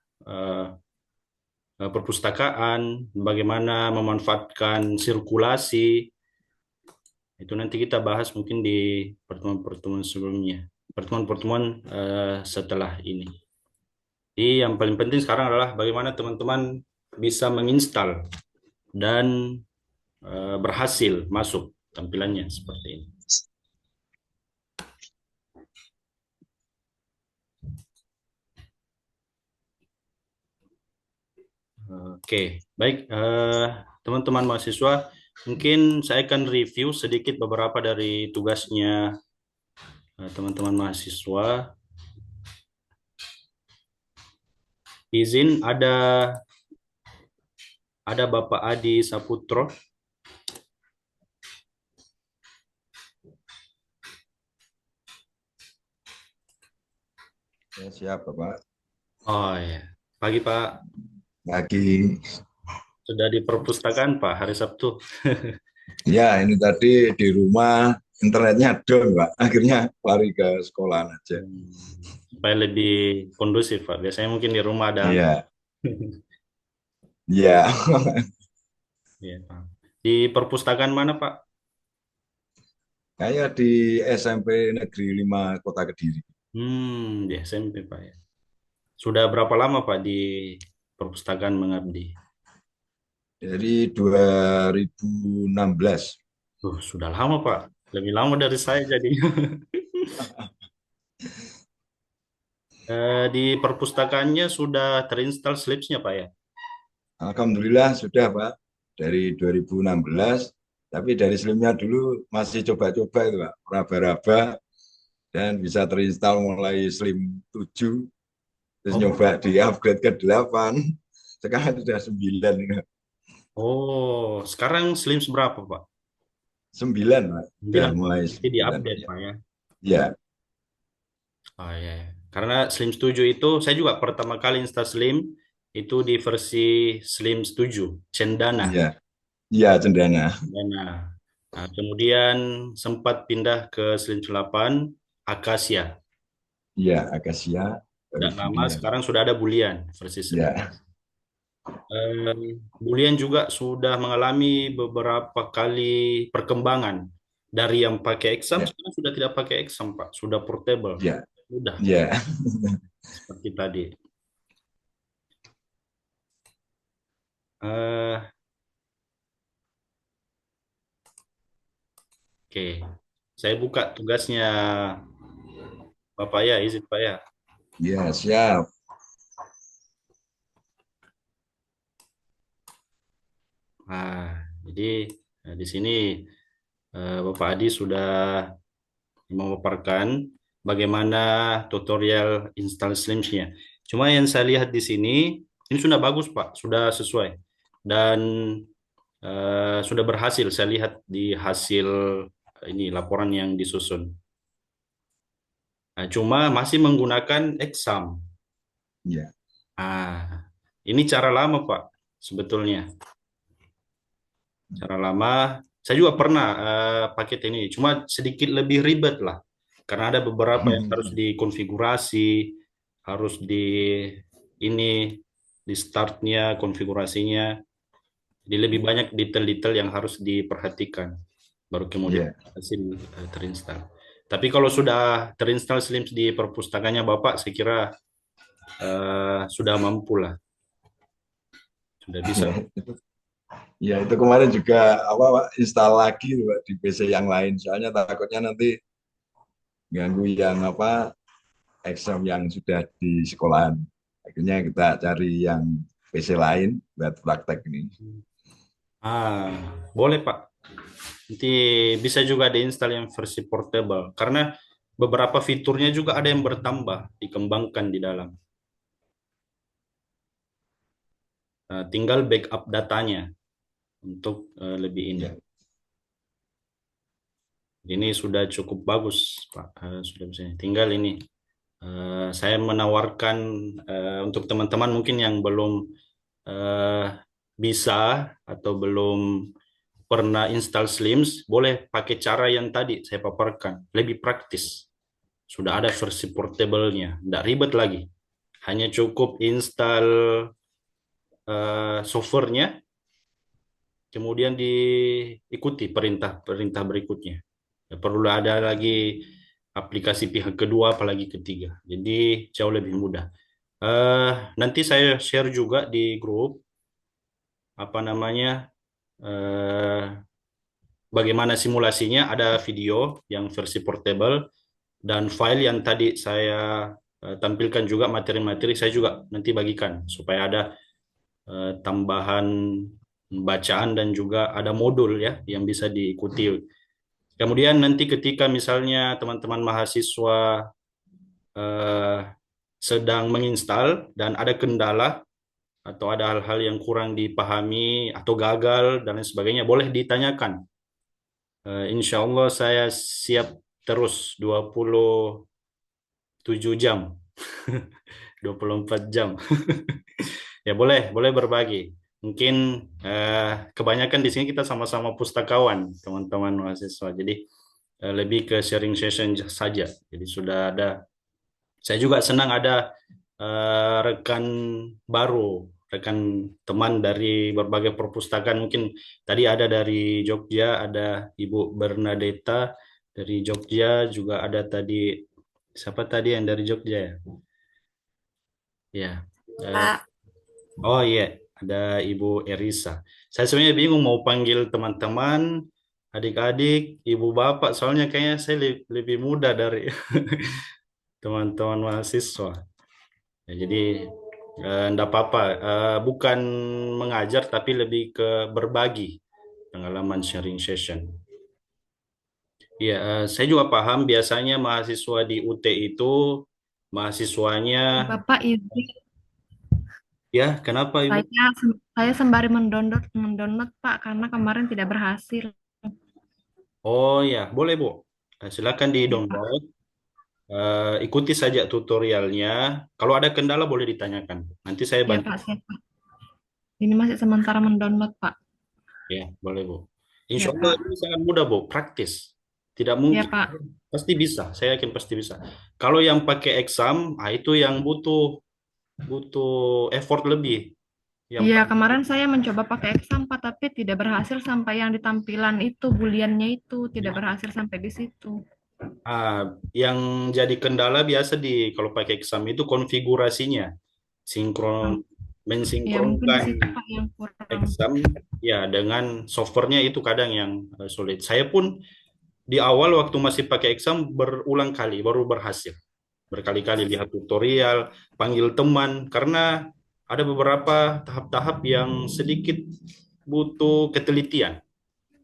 perpustakaan, bagaimana memanfaatkan sirkulasi. Itu nanti kita bahas mungkin di pertemuan-pertemuan sebelumnya, pertemuan-pertemuan setelah ini. Jadi yang paling penting sekarang adalah bagaimana teman-teman bisa menginstal dan berhasil masuk tampilannya seperti ini. Oke, baik teman-teman mahasiswa, mungkin saya akan review sedikit beberapa dari tugasnya teman-teman mahasiswa. Izin ada Bapak Adi Saputro. Ya, siap, Bapak. Oh ya, pagi Pak. Pagi. Sudah di perpustakaan Pak hari Sabtu. Ya, ini tadi di rumah internetnya down, Pak. Akhirnya lari ke sekolahan aja. Supaya lebih kondusif Pak. Biasanya mungkin di rumah ada. Iya. Iya. Iya, Pak. Di perpustakaan mana Pak? Kayak di SMP Negeri 5 Kota Kediri. Di SMP Pak ya. Sudah berapa lama Pak di perpustakaan mengabdi? Dari 2016. Sudah lama Pak. Lebih lama dari saya jadinya. Di perpustakaannya sudah terinstall Slips-nya Pak ya? Alhamdulillah sudah, Pak. Dari 2016. Tapi dari Slimnya dulu masih coba-coba itu, Pak. Raba-raba. Dan bisa terinstall mulai Slim 7. Terus nyoba di-upgrade ke 8. Sekarang sudah 9. Oh, sekarang Slims berapa Pak? 9, Pak. Sudah 9. mulai Jadi 9. di-update Ya. Pak ya? Ya. Oh ya. Karena Slims 7 itu, saya juga pertama kali install Slim, itu di versi Slims 7, Cendana. Iya. Iya, Cendana. Cendana. Nah, kemudian sempat pindah ke Slims 8, Acacia. Iya, Acacia. Tidak lama, sekarang sudah ada Boolean versi 9. Ya. Boolean juga sudah mengalami beberapa kali perkembangan. Dari yang pakai exam, Ya, sekarang sudah tidak pakai exam, Pak. Sudah portable. ya, Mudah, ya. seperti tadi. Eh, oke, saya buka tugasnya Bapak ya, izin Pak ya. Ya, siap. Nah, jadi di sini Bapak Adi sudah memaparkan bagaimana tutorial install Slims-nya. Cuma yang saya lihat di sini, ini sudah bagus Pak, sudah sesuai. Dan sudah berhasil, saya lihat di hasil ini laporan yang disusun. Nah, cuma masih menggunakan exam. Ya. Ah, ini cara lama Pak, sebetulnya. Cara lama, saya juga pernah paket ini, cuma sedikit lebih ribet lah. Karena ada beberapa yang harus dikonfigurasi, harus ini di startnya, konfigurasinya. Jadi lebih banyak detail-detail yang harus diperhatikan, baru kemudian Ya. hasil terinstall. Tapi kalau sudah terinstall Slims di perpustakaannya Bapak, saya kira sudah mampu lah, sudah bisa. Ya, itu kemarin juga Pak, install lagi Pak, di PC yang lain. Soalnya takutnya nanti ganggu yang exam yang sudah di sekolahan. Akhirnya kita cari yang PC lain buat praktek ini. Boleh Pak. Nanti bisa juga diinstal yang versi portable. Karena beberapa fiturnya juga ada yang bertambah, dikembangkan di dalam. Tinggal backup datanya untuk lebih indah. Ini sudah cukup bagus, Pak. Sudah bisa. Tinggal ini. Saya menawarkan untuk teman-teman mungkin yang belum bisa atau belum pernah install Slims, boleh pakai cara yang tadi saya paparkan. Lebih praktis. Sudah ada versi portable-nya. Tidak ribet lagi. Hanya cukup install software-nya, kemudian diikuti perintah-perintah berikutnya. Ya, perlu ada lagi aplikasi pihak kedua, apalagi ketiga. Jadi jauh lebih mudah. Nanti saya share juga di grup bagaimana simulasinya. Ada video yang versi portable dan file yang tadi saya tampilkan juga materi-materi saya juga nanti bagikan supaya ada tambahan bacaan dan juga ada modul ya yang bisa diikuti. Kemudian nanti ketika misalnya teman-teman mahasiswa sedang menginstal dan ada kendala atau ada hal-hal yang kurang dipahami atau gagal dan lain sebagainya, boleh ditanyakan. Insya Allah saya siap terus 27 jam, 24 jam. Ya boleh berbagi. Mungkin kebanyakan di sini kita sama-sama pustakawan, teman-teman mahasiswa. Jadi lebih ke sharing session saja. Jadi sudah ada. Saya juga senang ada rekan baru, rekan teman dari berbagai perpustakaan. Mungkin tadi ada dari Jogja, ada Ibu Bernadetta dari Jogja, juga ada tadi siapa tadi yang dari Jogja ya? Ya. Pak. Oh iya, ada Ibu Erisa. Saya sebenarnya bingung mau panggil teman-teman, adik-adik, ibu bapak, soalnya kayaknya saya lebih muda dari teman-teman mahasiswa. Ya, jadi enggak apa-apa, bukan mengajar tapi lebih ke berbagi pengalaman sharing session. Iya, saya juga paham biasanya mahasiswa di UT itu mahasiswanya Bapak izin, ya, kenapa Ibu? saya sembari mendownload Pak karena kemarin tidak berhasil. Oh ya, boleh Bu. Silakan Iya, Pak. di-download. Ikuti saja tutorialnya. Kalau ada kendala boleh ditanyakan. Nanti saya Iya bantu. Pak, siap Pak. Ini masih sementara mendownload Pak. Ya, boleh Bu. Iya Insya Allah Pak. ini sangat mudah Bu, praktis. Tidak Iya mungkin. Pak. Pasti bisa. Saya yakin pasti bisa. Kalau yang pakai exam, itu yang butuh effort lebih. Yang Iya, paling kemarin saya mencoba pakai exam, Pak, tapi tidak berhasil sampai yang di tampilan itu, buliannya itu, tidak berhasil sampai di situ. yang jadi kendala biasa kalau pakai exam itu konfigurasinya, sinkron Ya, mungkin di mensinkronkan situ, Pak, yang kurang. exam ya dengan softwarenya itu kadang yang sulit. Saya pun di awal waktu masih pakai exam berulang kali baru berhasil. Berkali-kali lihat tutorial, panggil teman, karena ada beberapa tahap-tahap yang sedikit butuh ketelitian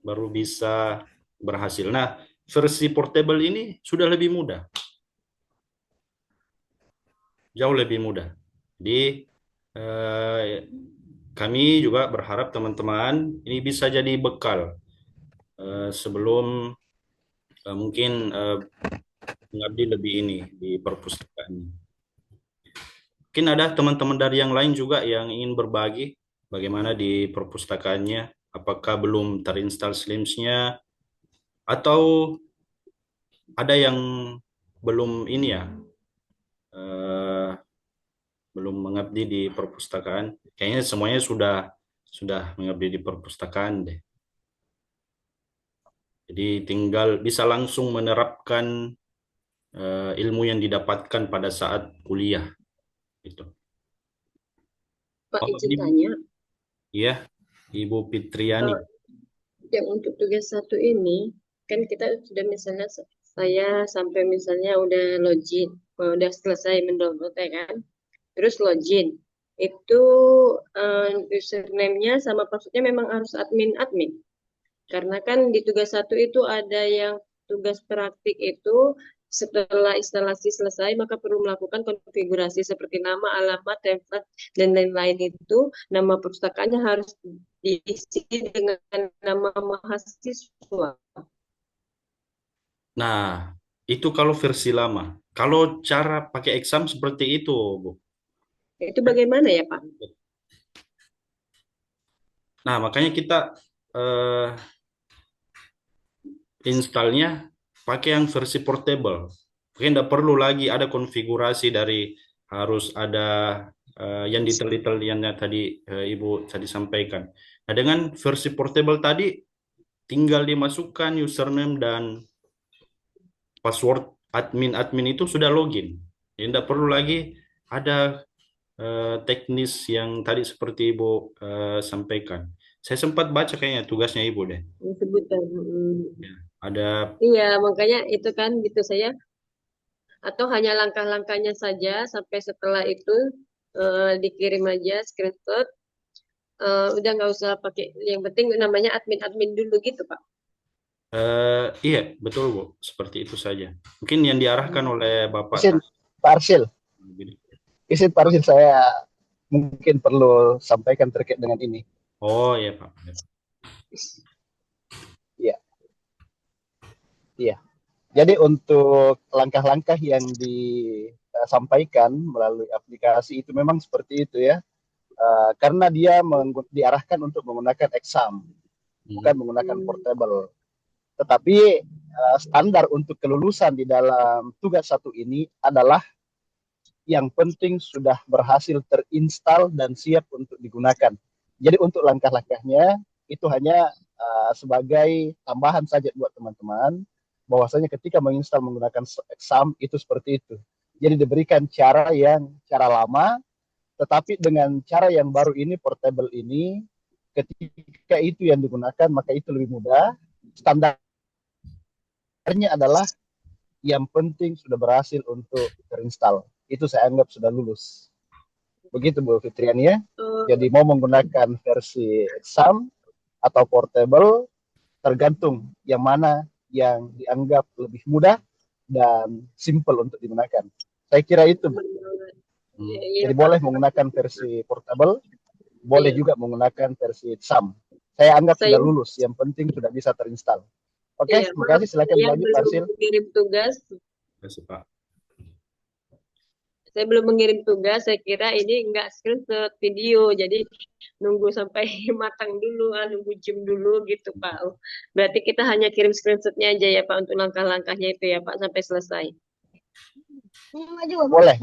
baru bisa berhasil. Nah, versi portable ini sudah lebih mudah, jauh lebih mudah. Jadi kami juga berharap teman-teman ini bisa jadi bekal sebelum mungkin mengabdi lebih ini di perpustakaan. Mungkin ada teman-teman dari yang lain juga yang ingin berbagi bagaimana di perpustakaannya, apakah belum terinstall Slims-nya atau ada yang belum ini ya, belum mengabdi di perpustakaan. Kayaknya semuanya sudah mengabdi di perpustakaan deh. Jadi tinggal bisa langsung menerapkan ilmu yang didapatkan pada saat kuliah gitu. Pak, Oh, izin ini tanya, iya, Ibu Fitriani. yang untuk tugas satu ini, kan kita sudah misalnya saya sampai misalnya udah login, udah selesai mendownload ya kan, terus login. Itu username-nya sama password-nya memang harus admin. Karena kan di tugas satu itu ada yang tugas praktik itu setelah instalasi selesai maka perlu melakukan konfigurasi seperti nama, alamat, template, dan lain-lain itu. Nama perpustakaannya harus diisi dengan nama mahasiswa. Nah, itu kalau versi lama. Kalau cara pakai exam seperti itu, Bu. Itu bagaimana ya, Pak? Nah, makanya kita installnya pakai yang versi portable. Mungkin tidak perlu lagi ada konfigurasi dari harus ada yang detail-detail yang tadi Ibu tadi sampaikan. Nah, dengan versi portable tadi tinggal dimasukkan username dan password admin itu sudah login. Jadi tidak perlu lagi ada teknis yang tadi seperti Ibu sampaikan. Saya sempat baca kayaknya tugasnya Ibu deh. Disebutkan. Ya, ada Iya, makanya itu kan gitu saya. Atau hanya langkah-langkahnya saja sampai setelah itu dikirim aja screenshot. Udah nggak usah pakai, yang penting namanya admin dulu gitu, Pak. iya, betul Bu, seperti itu saja. Mungkin yang diarahkan oleh Bapak Izin Pak Arsil, saya mungkin perlu sampaikan terkait dengan ini. Oh iya Pak. Iya. Iya. Jadi untuk langkah-langkah yang disampaikan melalui aplikasi itu memang seperti itu ya. Karena dia diarahkan untuk menggunakan exam, bukan menggunakan portable. Tetapi standar untuk kelulusan di dalam tugas satu ini adalah yang penting sudah berhasil terinstall dan siap untuk digunakan. Jadi untuk langkah-langkahnya itu hanya sebagai tambahan saja buat teman-teman, bahwasanya ketika menginstal menggunakan exam itu seperti itu. Jadi diberikan cara lama, tetapi dengan cara yang baru ini, portable ini, ketika itu yang digunakan maka itu lebih mudah. Standarnya adalah yang penting sudah berhasil untuk terinstall. Itu saya anggap sudah lulus. Begitu Bu Fitriani ya. Jadi mau menggunakan versi exam atau portable tergantung yang mana yang dianggap lebih mudah dan simple untuk digunakan. Saya kira itu. Jadi boleh menggunakan versi portable, boleh juga menggunakan versi exam. Saya anggap sudah lulus, yang penting sudah bisa terinstall. Oke, terima kasih. Silakan lanjut Pak Arsil. Mengirim tugas. Terima kasih Pak. Saya belum mengirim tugas, saya kira ini enggak screenshot video, jadi nunggu sampai matang dulu, nunggu jam dulu gitu Pak. Berarti kita hanya kirim screenshotnya aja ya Pak untuk langkah-langkahnya itu ya Pak sampai selesai. Boleh.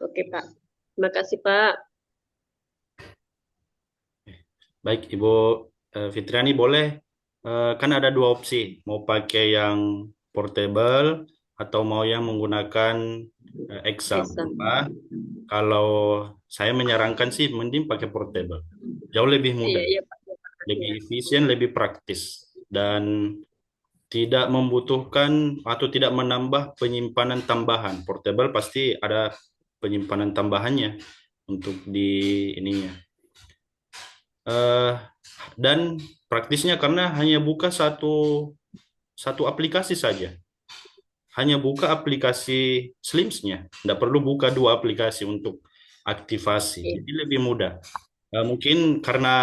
Oke Pak, terima kasih Pak. Baik, Ibu Fitriani boleh, kan ada dua opsi, mau pakai yang portable atau mau yang menggunakan exam. Exam. Kalau saya menyarankan sih mending pakai portable, jauh lebih Iya, mudah, iya Pak. lebih efisien, lebih praktis, dan tidak membutuhkan atau tidak menambah penyimpanan tambahan. Portable pasti ada penyimpanan tambahannya untuk di ininya. Dan praktisnya karena hanya buka satu aplikasi saja. Hanya buka aplikasi Slims-nya. Tidak perlu buka dua aplikasi untuk aktivasi. Iya. Jadi lebih mudah. Mungkin karena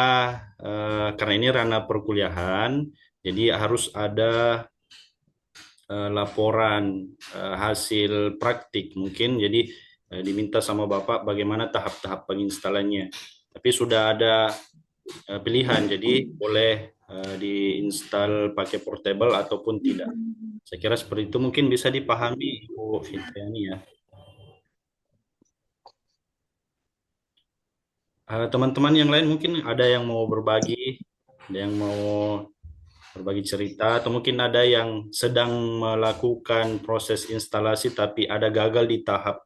ini ranah perkuliahan, jadi harus ada laporan hasil praktik mungkin. Jadi diminta sama Bapak bagaimana tahap-tahap penginstalannya. Tapi sudah ada pilihan, jadi boleh diinstal pakai portable ataupun tidak. Saya kira seperti itu mungkin bisa dipahami Ibu Fitriani ya. Teman-teman yang lain mungkin ada yang mau berbagi, ada yang mau berbagi cerita, atau mungkin ada yang sedang melakukan proses instalasi tapi ada gagal di tahap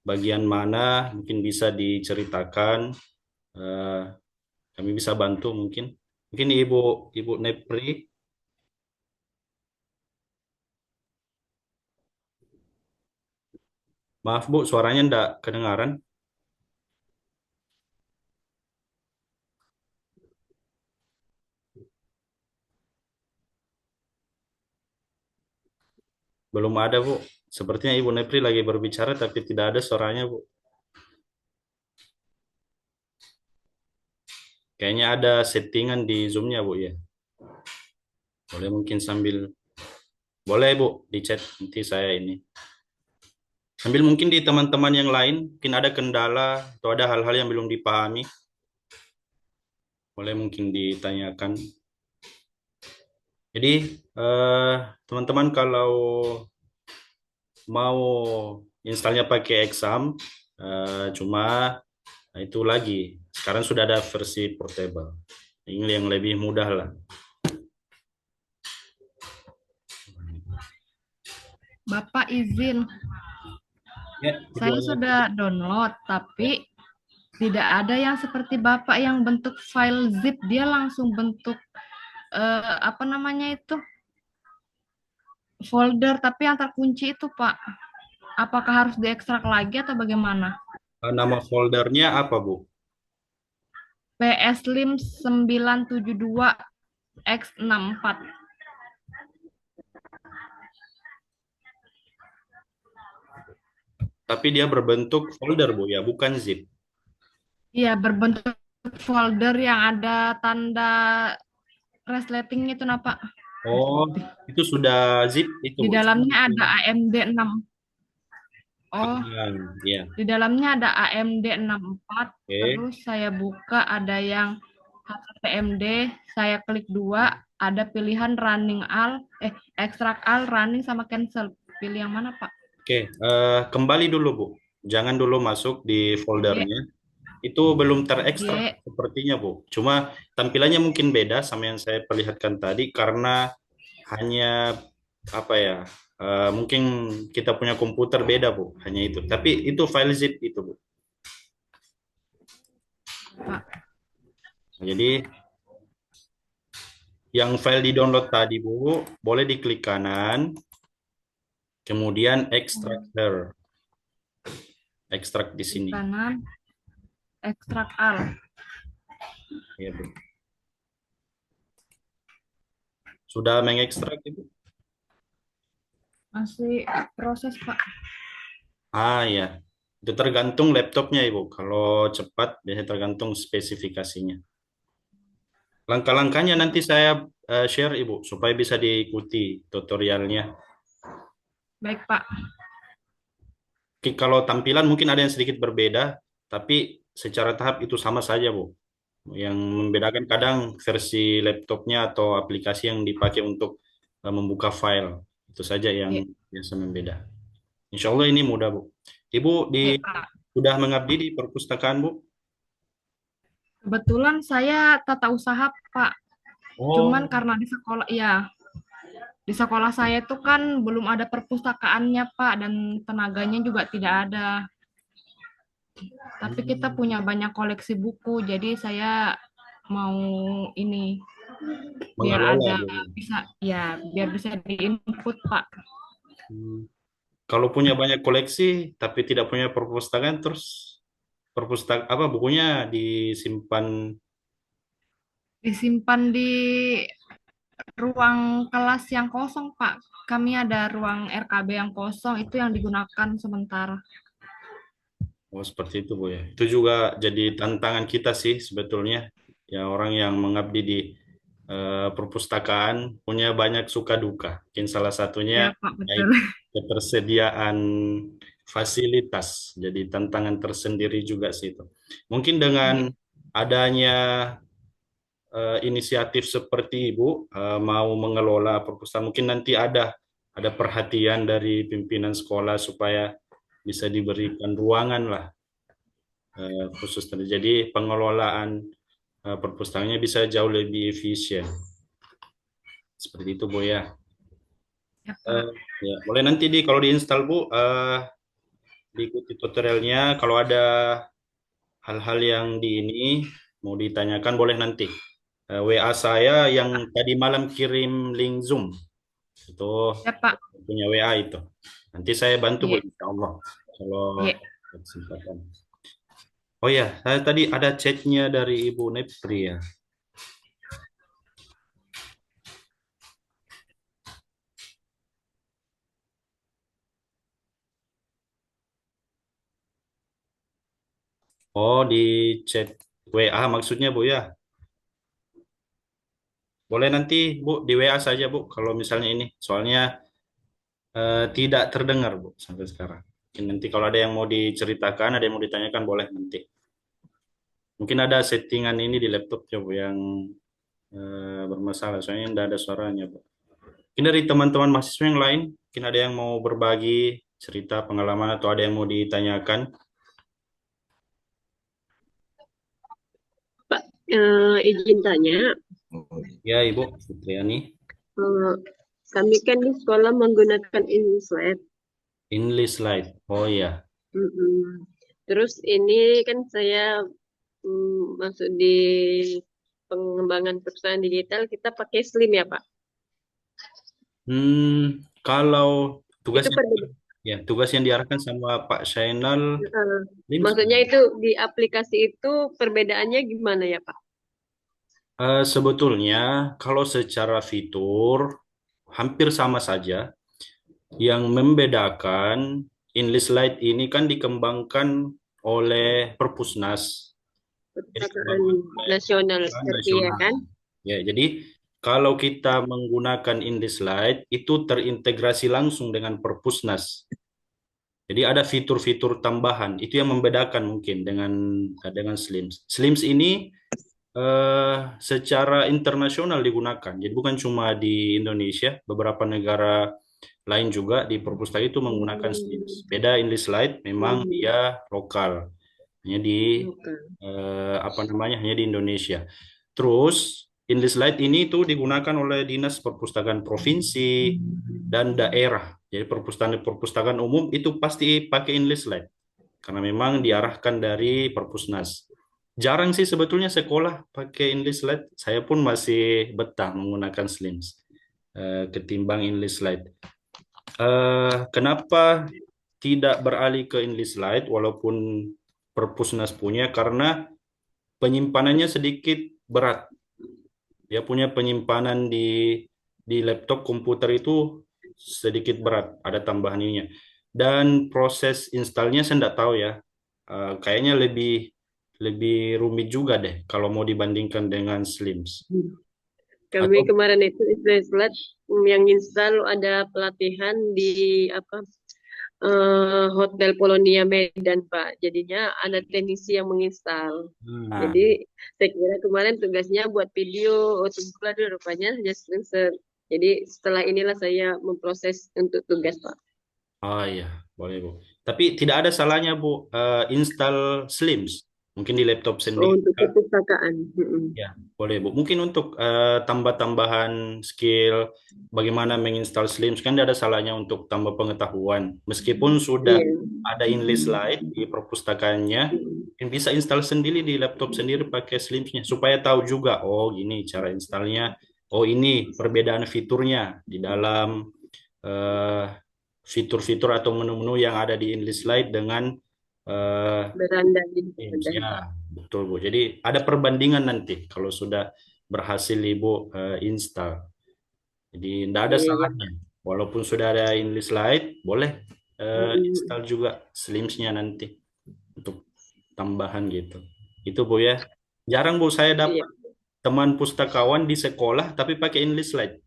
bagian mana, mungkin bisa diceritakan. Eh, Kami bisa bantu mungkin. Mungkin Ibu Nepri. Maaf Bu, suaranya enggak kedengaran. Belum ada Bu. Sepertinya Ibu Nepri lagi berbicara tapi tidak ada suaranya Bu. Kayaknya ada settingan di Zoom-nya Bu ya. Boleh mungkin sambil, boleh Bu di chat nanti saya ini. Sambil mungkin di teman-teman yang lain, mungkin ada kendala atau ada hal-hal yang belum dipahami. Boleh mungkin ditanyakan. Jadi teman-teman kalau mau installnya pakai exam, cuma itu lagi. Sekarang sudah ada versi portable. Ini yang lebih mudah lah. Bapak izin, Ya, saya sudah download, tapi tidak ada yang seperti Bapak yang bentuk file zip, dia langsung bentuk apa namanya itu, folder, tapi yang terkunci itu Pak. Apakah harus diekstrak lagi atau bagaimana? Nama foldernya apa Bu? PSLIM 972 X64. Tapi dia berbentuk folder Bu ya, bukan zip. Iya, berbentuk folder yang ada tanda resletingnya itu nah Pak. Oh, itu sudah zip itu Di Bu. dalamnya ada AMD 6. Oh, Ya. di dalamnya ada AMD 64. Oke. Terus saya buka ada yang HTMD, saya klik 2, ada pilihan running all, extract all, running sama cancel. Pilih yang mana Pak? Oke, kembali dulu Bu. Jangan dulu masuk di foldernya. Itu belum terekstrak sepertinya Bu. Cuma tampilannya mungkin beda sama yang saya perlihatkan tadi karena hanya apa ya? Mungkin kita punya komputer beda Bu, hanya itu. Tapi itu file zip itu Bu. Pak. Jadi yang file di download tadi Bu, boleh diklik kanan, kemudian extract here. Ekstrak di sini. Kanan, extract all. Ya, Bu. Sudah mengekstrak itu? Masih proses Pak. Ya, itu tergantung laptopnya Ibu. Kalau cepat biasanya tergantung spesifikasinya. Langkah-langkahnya nanti saya share Ibu supaya bisa diikuti tutorialnya. Baik Pak. Kalau tampilan mungkin ada yang sedikit berbeda, tapi secara tahap itu sama saja Bu. Yang membedakan kadang versi laptopnya atau aplikasi yang dipakai untuk membuka file. Itu saja yang biasa membeda. Insya Allah ini mudah Bu. Ibu Pak. sudah mengabdi di perpustakaan Bu? Kebetulan saya tata usaha, Pak. Cuman Oh, karena di sekolah saya itu kan belum ada perpustakaannya, Pak, dan tenaganya juga tidak ada. Tapi kita hmm, punya banyak koleksi buku, jadi saya mau ini biar mengelola ada gitu. biar bisa diinput, Pak. Hmm. Kalau punya banyak koleksi tapi tidak punya perpustakaan, terus apa bukunya disimpan. Disimpan di ruang kelas yang kosong, Pak. Kami ada ruang RKB yang kosong, itu yang digunakan sementara. Oh, seperti itu, Bu ya. Itu juga jadi tantangan kita sih sebetulnya. Ya, orang yang mengabdi di perpustakaan punya banyak suka duka. Mungkin salah satunya Ya, Pak, baik betul. ketersediaan fasilitas. Jadi tantangan tersendiri juga sih itu. Mungkin dengan Iya. adanya inisiatif seperti Ibu mau mengelola perpustakaan, mungkin nanti ada perhatian dari pimpinan sekolah supaya bisa diberikan ruangan lah khusus tadi. Jadi pengelolaan perpustakaannya bisa jauh lebih efisien. Seperti itu, Bu ya. Ya, Eh, Pak. ya, boleh nanti kalau diinstal, Bu, diikuti tutorialnya. Kalau ada hal-hal yang di ini mau ditanyakan boleh nanti. WA saya yang tadi malam kirim link Zoom itu Ya, Pak. punya WA itu. Nanti saya bantu, Bu, Iya. insya Allah. Kalau Iya. ada kesempatan. Oh ya, saya tadi ada chatnya dari Ibu Nepri ya. Oh, di chat WA maksudnya, Bu ya. Boleh nanti, Bu, di WA saja, Bu, kalau misalnya ini. Soalnya tidak terdengar, Bu, sampai sekarang. Mungkin nanti kalau ada yang mau diceritakan, ada yang mau ditanyakan, boleh nanti. Mungkin ada settingan ini di laptop ya, Bu, yang bermasalah. Soalnya tidak ada suaranya, Bu. Mungkin dari teman-teman mahasiswa yang lain, mungkin ada yang mau berbagi cerita pengalaman atau ada yang mau ditanyakan. Pak, izin tanya, Oh, Ya, Ibu Fitriani. eh, kami kan di sekolah menggunakan Inslide. English Slide. Oh ya. Mm-mm. Terus ini kan saya masuk di pengembangan perusahaan digital, kita pakai Slim ya, Pak. Kalau tugas Itu perbedaan. tugas yang diarahkan sama Pak Shainal Lims. Maksudnya itu di aplikasi itu perbedaannya gimana ya, Pak? Sebetulnya kalau secara fitur hampir sama saja. Yang membedakan English Lite ini kan dikembangkan oleh Perpusnas. Jadi Perpustakaan dikembangkan oleh nasional Perpustakaan RI ya Nasional. kan? Ya, jadi kalau kita menggunakan English Lite itu terintegrasi langsung dengan Perpusnas. Jadi ada fitur-fitur tambahan. Itu yang membedakan mungkin dengan Slims. Slims ini secara internasional digunakan. Jadi bukan cuma di Indonesia, beberapa negara lain juga di perpustakaan itu menggunakan Hmm, Slims. Beda English Lite memang hmm, dia lokal, hanya di oke. apa namanya hanya di Indonesia. Terus English Lite ini tuh digunakan oleh dinas perpustakaan provinsi dan daerah. Jadi perpustakaan umum itu pasti pakai English Lite karena memang diarahkan dari Perpusnas. Jarang sih sebetulnya sekolah pakai English Lite. Saya pun masih betah menggunakan Slims ketimbang English Lite. Kenapa tidak beralih ke English Lite walaupun Perpusnas punya? Karena penyimpanannya sedikit berat. Dia punya penyimpanan di laptop komputer itu sedikit berat, ada tambahan ininya. Dan proses installnya saya tidak tahu ya. Kayaknya lebih lebih rumit juga deh kalau mau dibandingkan dengan Slims. Kami Atau kemarin itu Islet yang install ada pelatihan di Hotel Polonia Medan, Pak. Jadinya ada teknisi yang menginstal. hmm, Jadi saya kira kemarin tugasnya buat video, oh tunggulah dulu rupanya hanya screenshot. Jadi setelah inilah saya memproses untuk tugas, Pak. oh iya, boleh Bu. Tapi tidak ada salahnya Bu install Slims. Mungkin di laptop Oh, sendiri. untuk perpustakaan. Ya, boleh Bu. Mungkin untuk tambah-tambahan skill, bagaimana menginstal Slims, kan tidak ada salahnya untuk tambah pengetahuan. Meskipun sudah Iya. ada English Lite di perpustakaannya, mungkin bisa install sendiri di laptop sendiri pakai Slimsnya, supaya tahu juga, oh gini cara installnya, oh ini perbedaan fiturnya di dalam eh, fitur-fitur atau menu-menu yang ada di English Lite dengan Beranda ini Teams. ada. Ya, betul Bu. Jadi ada perbandingan nanti kalau sudah berhasil Ibu install. Jadi tidak ada Iya, iya. salahnya. Walaupun sudah ada English Lite, boleh install juga Slims-nya nanti untuk tambahan gitu. Itu Bu ya. Jarang Bu saya Iya. dapat teman pustakawan di sekolah tapi pakai English Lite.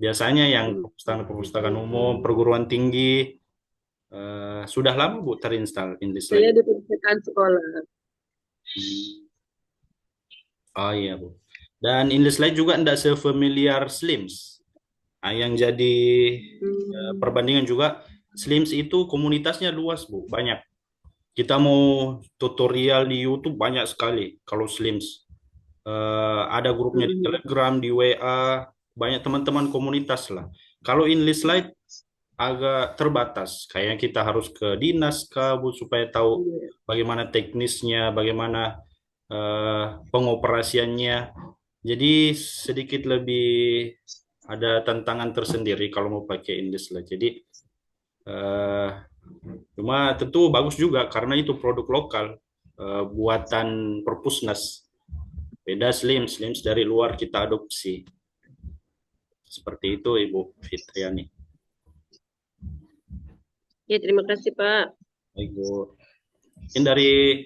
Biasanya yang perpustakaan umum, perguruan tinggi, sudah lama Bu terinstall English Saya Lite. di perpustakaan sekolah. Oh iya Bu. Dan English Lite juga tidak sefamiliar Slims. Nah, yang jadi perbandingan juga, Slims itu komunitasnya luas Bu, banyak. Kita mau tutorial di YouTube banyak sekali kalau Slims. Ada grupnya di Telegram, di WA, banyak teman-teman komunitas lah. Kalau English Lite agak terbatas, kayaknya kita harus ke dinas kah, Bu, supaya tahu bagaimana teknisnya, bagaimana pengoperasiannya. Jadi sedikit lebih ada tantangan tersendiri kalau mau pakai English Lite. Jadi cuma tentu bagus juga karena itu produk lokal buatan Perpusnas. Beda Slims dari luar kita adopsi. Seperti itu Ibu Fitriani. Ya, terima kasih Pak. Baik Bu. Mungkin dari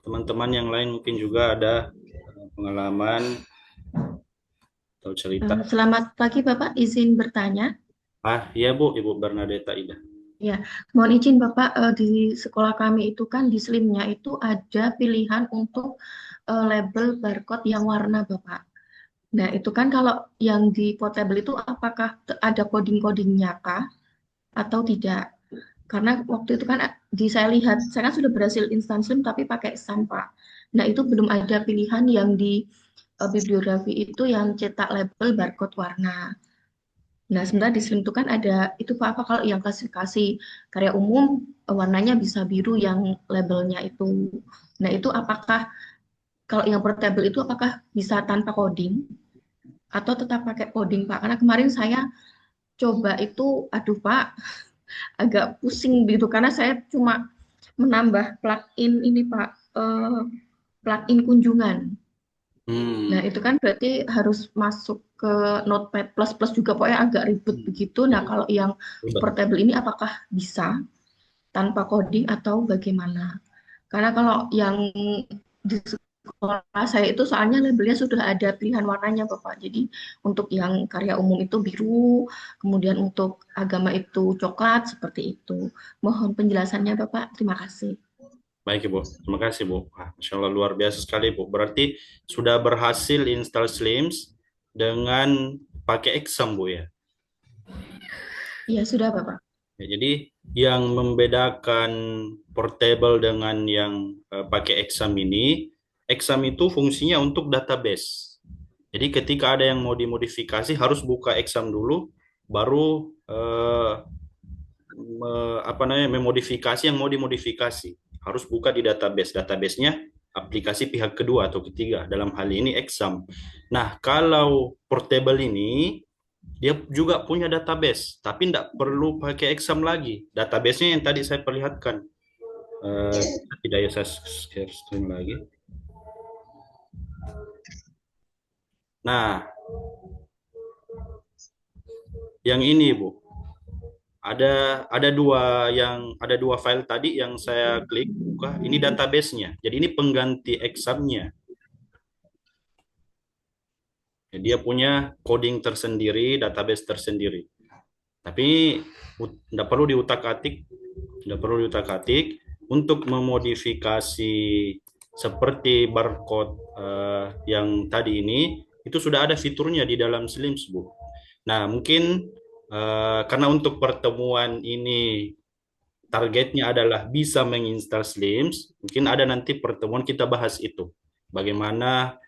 teman-teman yang lain mungkin juga ada pengalaman atau cerita. Selamat pagi Bapak, izin bertanya. Iya Bu, Ibu Bernadetta Ida. Ya, mohon izin Bapak, di sekolah kami itu kan di Slimnya itu ada pilihan untuk label barcode yang warna Bapak. Nah, itu kan kalau yang di portable itu apakah ada coding-codingnya kah atau tidak? Karena waktu itu kan saya lihat, saya kan sudah berhasil instan Slim tapi pakai SAN Pak. Nah, itu belum ada pilihan yang di bibliografi itu yang cetak label barcode warna. Nah, sebenarnya di Slim itu kan ada, itu Pak, apa kalau yang klasifikasi karya umum warnanya bisa biru yang labelnya itu. Nah, itu apakah kalau yang portable itu apakah bisa tanpa coding atau tetap pakai coding Pak? Karena kemarin saya coba itu, aduh Pak, agak pusing gitu karena saya cuma menambah plugin ini Pak, plugin kunjungan. Nah, itu kan berarti harus masuk ke Notepad++ juga pokoknya agak ribet begitu. Nah, kalau yang portable ini apakah bisa tanpa coding atau bagaimana? Karena kalau yang di sekolah saya itu soalnya labelnya sudah ada pilihan warnanya Bapak. Jadi untuk yang karya umum itu biru, kemudian untuk agama itu coklat, seperti itu. Mohon penjelasannya Bapak. Terima kasih. Baik Ibu, terima kasih Bu. Masya Allah luar biasa sekali Bu. Berarti sudah berhasil install Slims dengan pakai exam Bu ya? Iya sudah Bapak. Ya, jadi yang membedakan portable dengan yang pakai exam ini, exam itu fungsinya untuk database. Jadi ketika ada yang mau dimodifikasi harus buka exam dulu, baru memodifikasi yang mau dimodifikasi. Harus buka di database. Database-nya aplikasi pihak kedua atau ketiga. Dalam hal ini exam. Nah, kalau portable ini dia juga punya database, tapi tidak perlu pakai exam lagi. Database-nya yang tadi saya perlihatkan. Tidak ya, saya share screen lagi. Nah, yang ini Bu, ada dua file tadi yang saya klik buka. Ini database-nya. Jadi ini pengganti exam-nya. Dia punya coding tersendiri, database tersendiri. Tapi tidak perlu diutak-atik, untuk memodifikasi seperti barcode yang tadi ini, itu sudah ada fiturnya di dalam Slims Bu. Nah, mungkin karena untuk pertemuan ini targetnya adalah bisa menginstal Slims, mungkin ada nanti pertemuan kita bahas itu. Bagaimana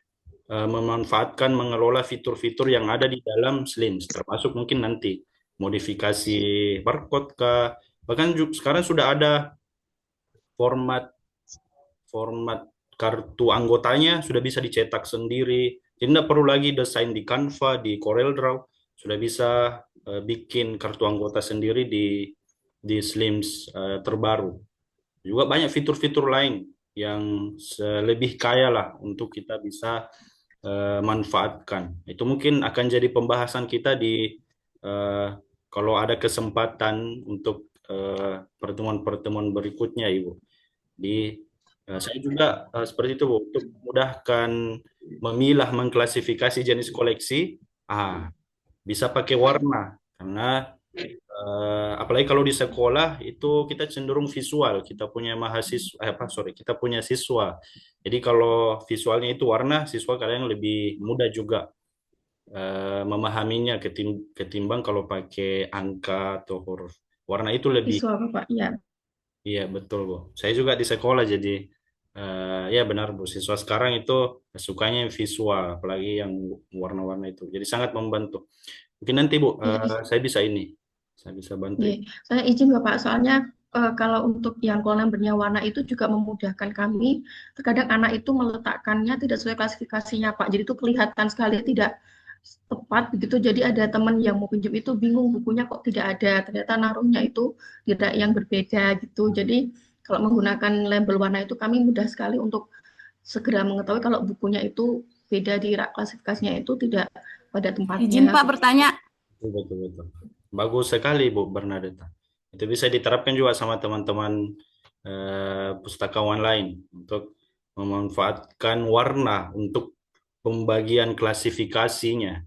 memanfaatkan, mengelola fitur-fitur yang ada di dalam Slims, termasuk mungkin nanti modifikasi barcode kah, bahkan sekarang sudah ada format format kartu anggotanya sudah bisa dicetak sendiri. Jadi tidak perlu lagi desain di Canva, di CorelDRAW, sudah bisa bikin kartu anggota sendiri di Slims terbaru. Juga banyak fitur-fitur lain yang lebih kaya lah untuk kita bisa manfaatkan. Itu mungkin akan jadi pembahasan kita di kalau ada kesempatan untuk pertemuan-pertemuan berikutnya, Ibu. Saya juga seperti itu, Bu, untuk memudahkan memilah, mengklasifikasi jenis koleksi, bisa pakai warna karena apalagi kalau di sekolah itu kita cenderung visual, kita punya kita punya siswa. Jadi kalau visualnya itu warna, siswa kadang lebih mudah juga memahaminya ketimbang kalau pakai angka atau huruf. Warna itu lebih. Siswa Bapak, ya. Iya betul, Bu. Saya juga di sekolah jadi ya benar, Bu. Siswa sekarang itu sukanya visual, apalagi yang warna-warna itu. Jadi sangat membantu. Mungkin nanti, Bu, saya bisa bantu. Iya. Saya izin Bapak, soalnya kalau untuk yang kolom berwarna itu juga memudahkan kami. Terkadang anak itu meletakkannya tidak sesuai klasifikasinya, Pak. Jadi itu kelihatan sekali tidak tepat begitu. Jadi ada teman yang mau pinjam itu bingung bukunya kok tidak ada. Ternyata naruhnya itu tidak yang berbeda gitu. Jadi kalau menggunakan label warna itu kami mudah sekali untuk segera mengetahui kalau bukunya itu beda di rak klasifikasinya itu tidak pada tempatnya. Izin Pak bertanya. Betul. Bagus sekali, Bu Bernadetta. Itu bisa diterapkan juga sama teman-teman pustakawan lain untuk memanfaatkan warna untuk pembagian klasifikasinya.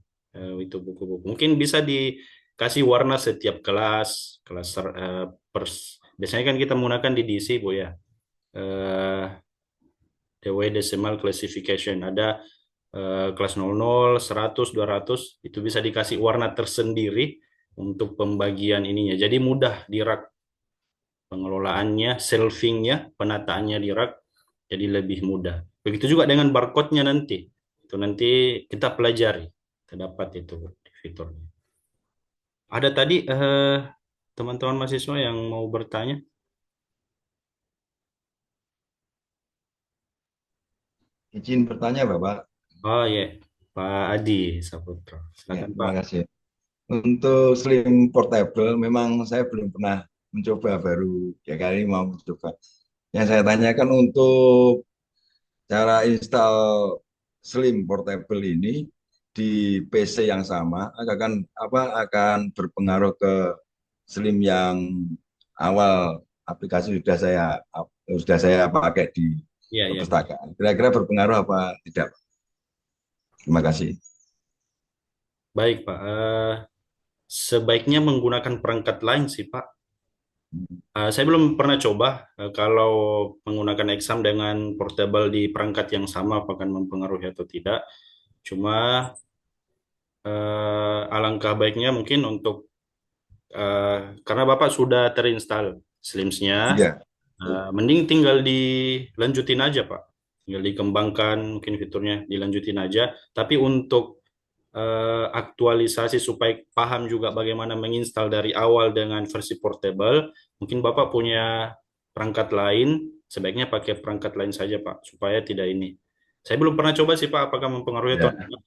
Itu buku-buku. Mungkin bisa dikasih warna setiap kelas biasanya kan kita menggunakan di DC, Bu, ya. Dewey Decimal Classification. Ada kelas 00, 100, 200, itu bisa dikasih warna tersendiri untuk pembagian ininya. Jadi mudah di rak pengelolaannya, shelvingnya, penataannya di rak, jadi lebih mudah. Begitu juga dengan barcode-nya nanti. Itu nanti kita pelajari. Terdapat itu fiturnya. Ada tadi teman-teman mahasiswa yang mau bertanya? Izin bertanya, Bapak. Oh ya, Pak Adi Saputra. Ya, Silakan, terima Pak. kasih. Untuk Slim Portable, memang saya belum pernah mencoba, baru ya kali ini mau mencoba. Yang saya tanyakan untuk cara install Slim Portable ini di PC yang sama akan berpengaruh ke Slim yang awal aplikasi sudah saya pakai di Iya. perpustakaan. Kira-kira berpengaruh apa tidak? Terima kasih. Baik, Pak. Sebaiknya menggunakan perangkat lain sih, Pak. Saya belum pernah coba kalau menggunakan exam dengan portable di perangkat yang sama apakah mempengaruhi atau tidak. Cuma alangkah baiknya mungkin untuk karena Bapak sudah terinstall Slims-nya, Iya. mending tinggal dilanjutin aja, Pak. Tinggal dikembangkan mungkin fiturnya, dilanjutin aja. Tapi untuk aktualisasi supaya paham juga bagaimana menginstal dari awal dengan versi portable, mungkin Bapak punya perangkat lain, sebaiknya pakai perangkat lain saja, Pak, supaya tidak ini. Saya belum pernah coba sih, Pak, apakah mempengaruhi atau tidak.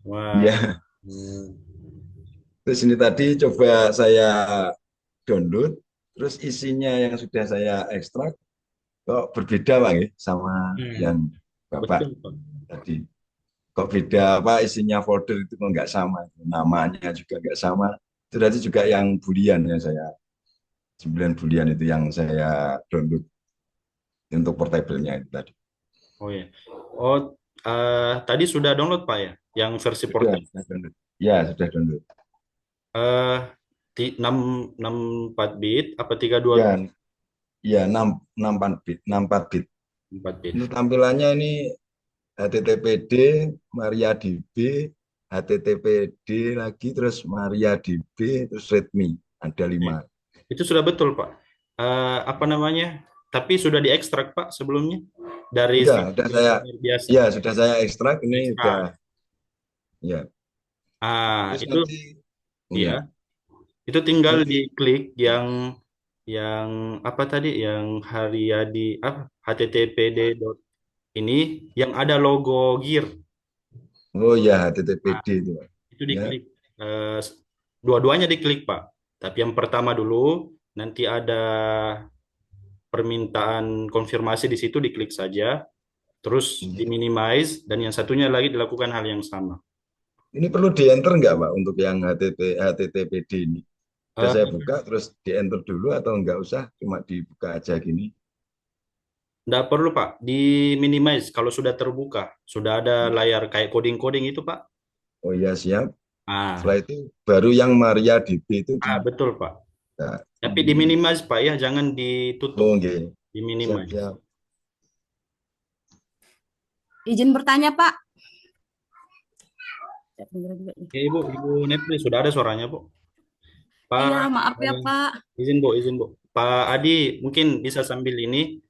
Wah. Iya. Terus ini tadi coba saya download, terus isinya yang sudah saya ekstrak kok berbeda, Pak, ya, sama yang Bapak Betul, Pak. tadi. Kok beda, isinya folder itu kok nggak sama, namanya juga nggak sama. Itu tadi juga yang Boolean yang saya 9 Boolean itu yang saya download untuk portable-nya itu tadi. Oh ya. Oh, tadi sudah download, Pak, ya? Yang versi Sudah portable. Ya, sudah download. 64 bit apa 32 Ya, bit? ya 64 bit. 4 bit. Ini tampilannya ini HTTPD, MariaDB, HTTPD lagi, terus MariaDB, terus README. Ada 5. Itu sudah betul, Pak. apa namanya? Tapi sudah diekstrak Pak sebelumnya dari Sudah saya, luar biasa. ya sudah saya ekstrak, ini Ekstrak. sudah, ya. Terus Itu nanti, ya, ya, itu tinggal nanti, diklik yang apa tadi yang Haryadi apa httpd ini yang ada logo gear. oh ya, Nah, HTTPD itu, Pak. itu Ya, diklik. Eh, Dua-duanya diklik, Pak. Tapi yang pertama dulu, nanti ada permintaan konfirmasi di situ, diklik saja. Terus ini. di-minimize, dan yang satunya lagi dilakukan hal yang sama. Ini perlu di-enter nggak, Pak, untuk yang HTTPD ini? Sudah Eh, saya buka, terus di-enter dulu atau nggak usah, cuma dibuka aja gini? Nggak perlu, Pak. Di-minimize kalau sudah terbuka. Sudah ada layar kayak coding-coding itu, Pak. Oh iya, siap. Ah, Setelah itu baru yang MariaDB itu betul, Pak. nah, Tapi di-minimize, Pak, ya. Jangan ditutup. oh, nggih. Di-minimize. Siap-siap. Izin bertanya, Pak. Oke, Ibu Nepri, sudah ada suaranya, Bu. Pak, Iya, maaf ya, Pak. izin Bu. Pak Adi mungkin bisa sambil ini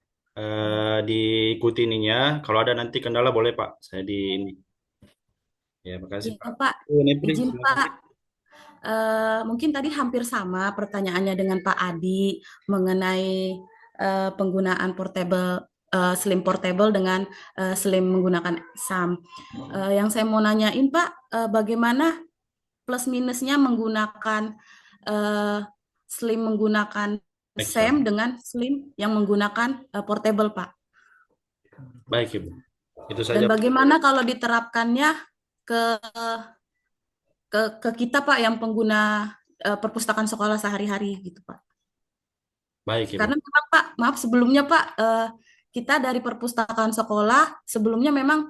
diikuti ininya. Kalau ada nanti kendala boleh Pak. Saya di ini. Ya, makasih Iya, Pak. Pak. Nepri, Izin, silakan. Pak. Mungkin tadi hampir sama pertanyaannya dengan Pak Adi mengenai penggunaan portable slim portable dengan slim menggunakan SAM. Yang saya mau nanyain Pak, bagaimana plus minusnya menggunakan slim menggunakan SAM dengan slim yang menggunakan portable Pak? Baik Ibu. Itu Dan saja. bagaimana kalau diterapkannya ke kita Pak yang pengguna perpustakaan sekolah sehari-hari gitu Pak. Baik Ibu. Karena memang Pak, maaf sebelumnya Pak, kita dari perpustakaan sekolah sebelumnya memang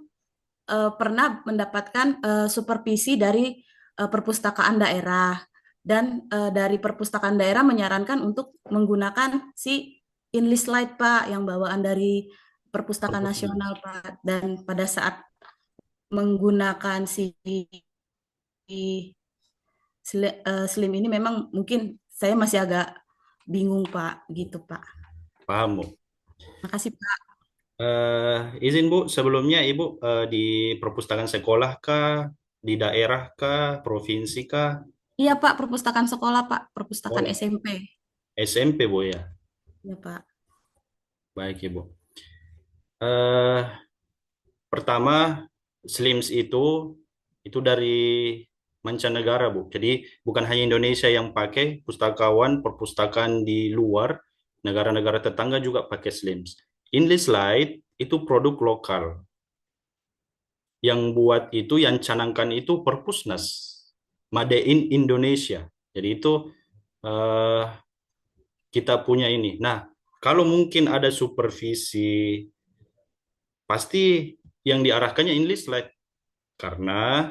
pernah mendapatkan supervisi dari perpustakaan daerah dan dari perpustakaan daerah menyarankan untuk menggunakan si English Lite Pak yang bawaan dari perpustakaan nasional Pak, dan pada saat menggunakan si slim ini memang mungkin saya masih agak bingung Pak, gitu Pak. Paham Bu. Makasih Pak. Izin Bu, sebelumnya Ibu di perpustakaan sekolah kah, di daerah kah, provinsi kah? Iya Pak, perpustakaan sekolah Pak, perpustakaan SMP. SMP Bu ya. Iya Pak. Baik Ibu. Pertama, SLIMS itu dari mancanegara, Bu. Jadi bukan hanya Indonesia yang pakai, pustakawan, perpustakaan di luar, negara-negara tetangga juga pakai SLIMS. English Lite itu produk lokal. Yang buat itu, yang canangkan itu Perpusnas. Made in Indonesia. Jadi itu kita punya ini. Nah, kalau mungkin ada supervisi, pasti yang diarahkannya English Lite. Karena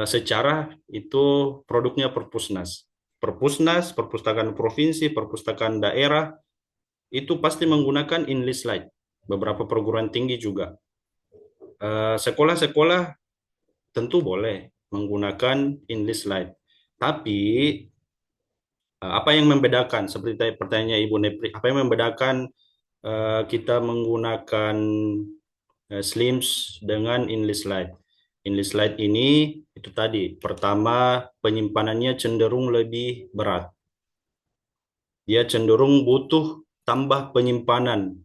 secara itu produknya Perpusnas. Perpusnas, perpustakaan provinsi, perpustakaan daerah, itu pasti menggunakan English Lite. Beberapa perguruan tinggi juga. Sekolah-sekolah tentu boleh menggunakan English Lite. Tapi apa yang membedakan? Seperti pertanyaannya Ibu Nepri, apa yang membedakan kita menggunakan SLIMS dengan English Lite? English Lite ini itu tadi, pertama penyimpanannya cenderung lebih berat. Dia cenderung butuh tambah penyimpanan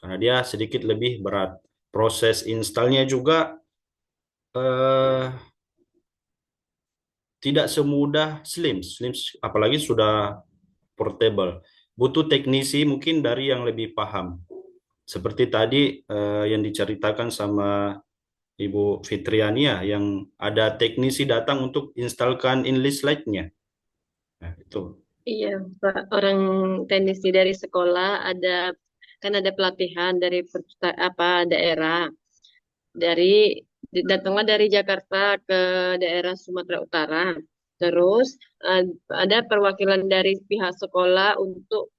karena dia sedikit lebih berat. Proses installnya juga tidak semudah SLIMS. SLIMS apalagi sudah portable. Butuh teknisi mungkin dari yang lebih paham. Seperti tadi yang diceritakan sama Ibu Fitriania yang ada teknisi datang untuk instalkan English Lite-nya. Nah, itu. Iya, Pak. Orang teknisi dari sekolah kan ada pelatihan dari daerah. Datanglah dari Jakarta ke daerah Sumatera Utara. Terus ada perwakilan dari pihak sekolah untuk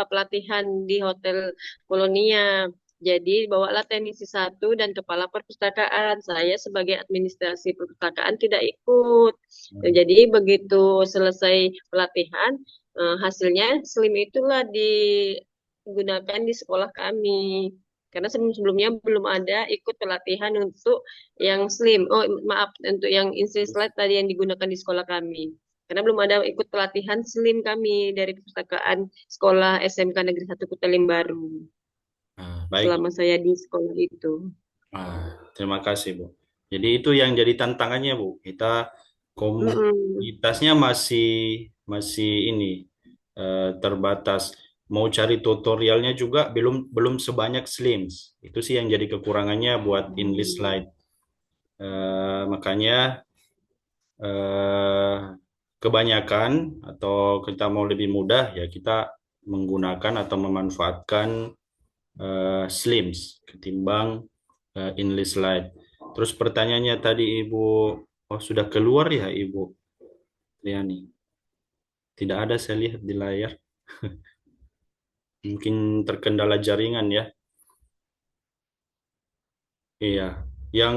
pelatihan di Hotel Kolonia. Jadi bawalah teknisi satu dan kepala perpustakaan. Saya sebagai administrasi perpustakaan tidak ikut. Jadi begitu selesai pelatihan, Hasilnya Slim itulah digunakan di sekolah kami. Karena sebelum-sebelumnya belum ada ikut pelatihan untuk yang Slim. Oh, maaf, untuk yang Insta Slide tadi yang digunakan di sekolah kami. Karena belum ada ikut pelatihan Slim kami dari perpustakaan sekolah SMK Negeri 1 Kutalim Baru. Baik. Selama saya di sekolah itu. Terima kasih, Bu. Jadi itu yang jadi tantangannya, Bu. Kita komunitasnya masih ini terbatas. Mau cari tutorialnya juga belum sebanyak Slims. Itu sih yang jadi kekurangannya buat English Slide. Makanya kebanyakan atau kita mau lebih mudah ya kita menggunakan atau memanfaatkan Slims ketimbang English Slide. Terus pertanyaannya tadi Ibu, sudah keluar ya Ibu Triani? Tidak ada saya lihat di layar. Mungkin terkendala jaringan ya. Iya, yang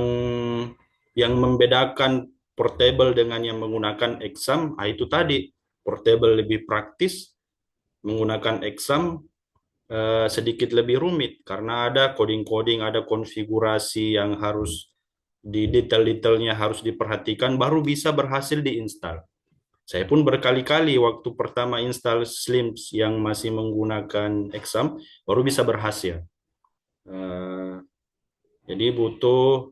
membedakan portable dengan yang menggunakan exam, itu tadi portable lebih praktis, menggunakan exam sedikit lebih rumit karena ada coding-coding, ada konfigurasi yang harus di detail-detailnya harus diperhatikan baru bisa berhasil diinstal. Saya pun berkali-kali waktu pertama install Slims yang masih menggunakan exam baru bisa berhasil. Jadi butuh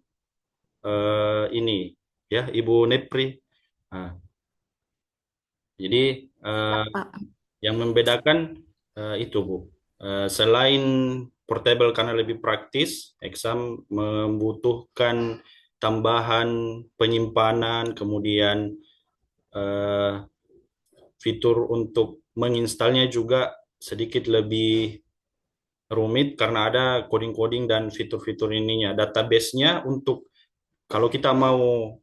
ini ya Ibu Nepri. Jadi yang membedakan itu Bu. Selain portable karena lebih praktis, exam membutuhkan tambahan penyimpanan, kemudian fitur untuk menginstalnya juga sedikit lebih rumit karena ada coding-coding dan fitur-fitur ininya. Database-nya untuk kalau kita mau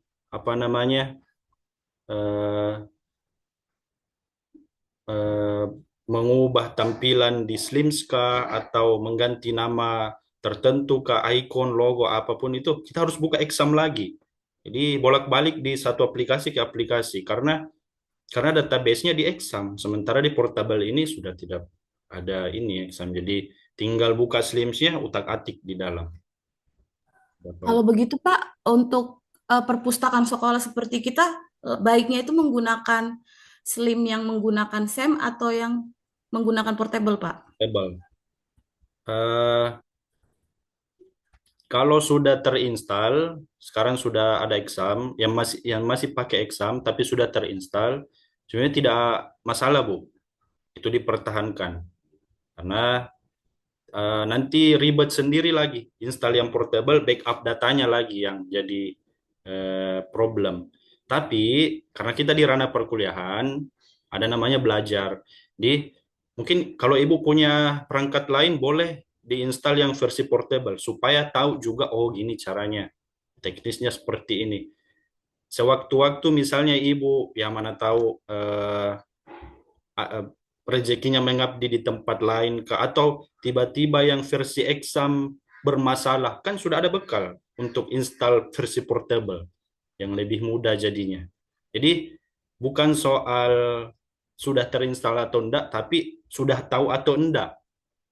mengubah tampilan di Slimska atau mengganti nama tertentu ke icon, logo, apapun itu, kita harus buka exam lagi. Jadi bolak-balik di satu aplikasi ke aplikasi karena database-nya di exam, sementara di portable ini sudah tidak ada ini exam. Jadi tinggal buka Slims-nya, utak-atik di dalam. Kalau begitu Pak, untuk perpustakaan sekolah seperti kita, baiknya itu menggunakan Slim yang menggunakan SEM atau yang menggunakan portable, Pak? Portable. Kalau sudah terinstall, sekarang sudah ada exam, yang masih pakai exam tapi sudah terinstall, sebenarnya tidak masalah Bu, itu dipertahankan karena nanti ribet sendiri lagi, install yang portable, backup datanya lagi yang jadi problem. Tapi karena kita di ranah perkuliahan, ada namanya belajar. Mungkin kalau Ibu punya perangkat lain boleh diinstal yang versi portable supaya tahu juga gini caranya, teknisnya seperti ini. Sewaktu-waktu misalnya Ibu yang mana tahu rezekinya mengabdi di tempat lain atau tiba-tiba yang versi exam bermasalah, kan sudah ada bekal untuk install versi portable yang lebih mudah jadinya. Jadi bukan soal sudah terinstall atau enggak, tapi sudah tahu atau enggak.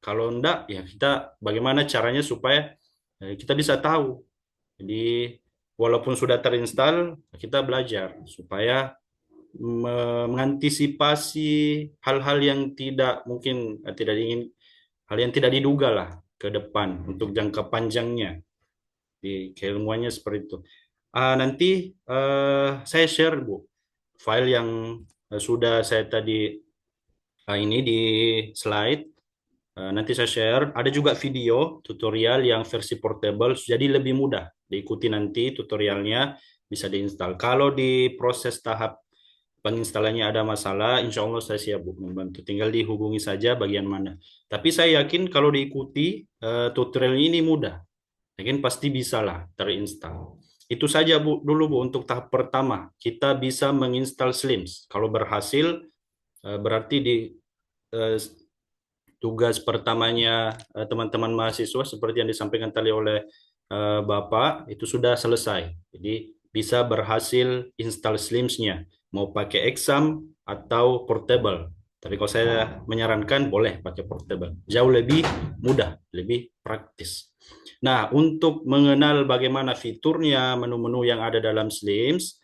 Kalau enggak, ya kita bagaimana caranya supaya kita bisa tahu. Jadi walaupun sudah terinstall, kita belajar supaya mengantisipasi hal-hal yang tidak mungkin tidak ingin, hal yang tidak diduga lah ke depan untuk jangka panjangnya. Di keilmuannya seperti itu. Nanti saya share Bu file yang sudah saya tadi ini di slide. Nanti saya share. Ada juga video tutorial yang versi portable, jadi lebih mudah diikuti nanti tutorialnya, bisa diinstal. Kalau di proses tahap penginstalannya ada masalah, insya Allah saya siap Bu membantu. Tinggal dihubungi saja bagian mana. Tapi saya yakin kalau diikuti tutorial ini mudah. Yakin pasti bisa lah terinstall. Itu saja Bu dulu Bu untuk tahap pertama. Kita bisa menginstal Slims. Kalau berhasil berarti di tugas pertamanya teman-teman mahasiswa seperti yang disampaikan tadi oleh Bapak itu sudah selesai. Jadi bisa berhasil install Slims-nya mau pakai exam atau portable. Tapi kalau saya menyarankan boleh pakai portable. Jauh lebih mudah, lebih praktis. Nah, untuk mengenal bagaimana fiturnya, menu-menu yang ada dalam Slims,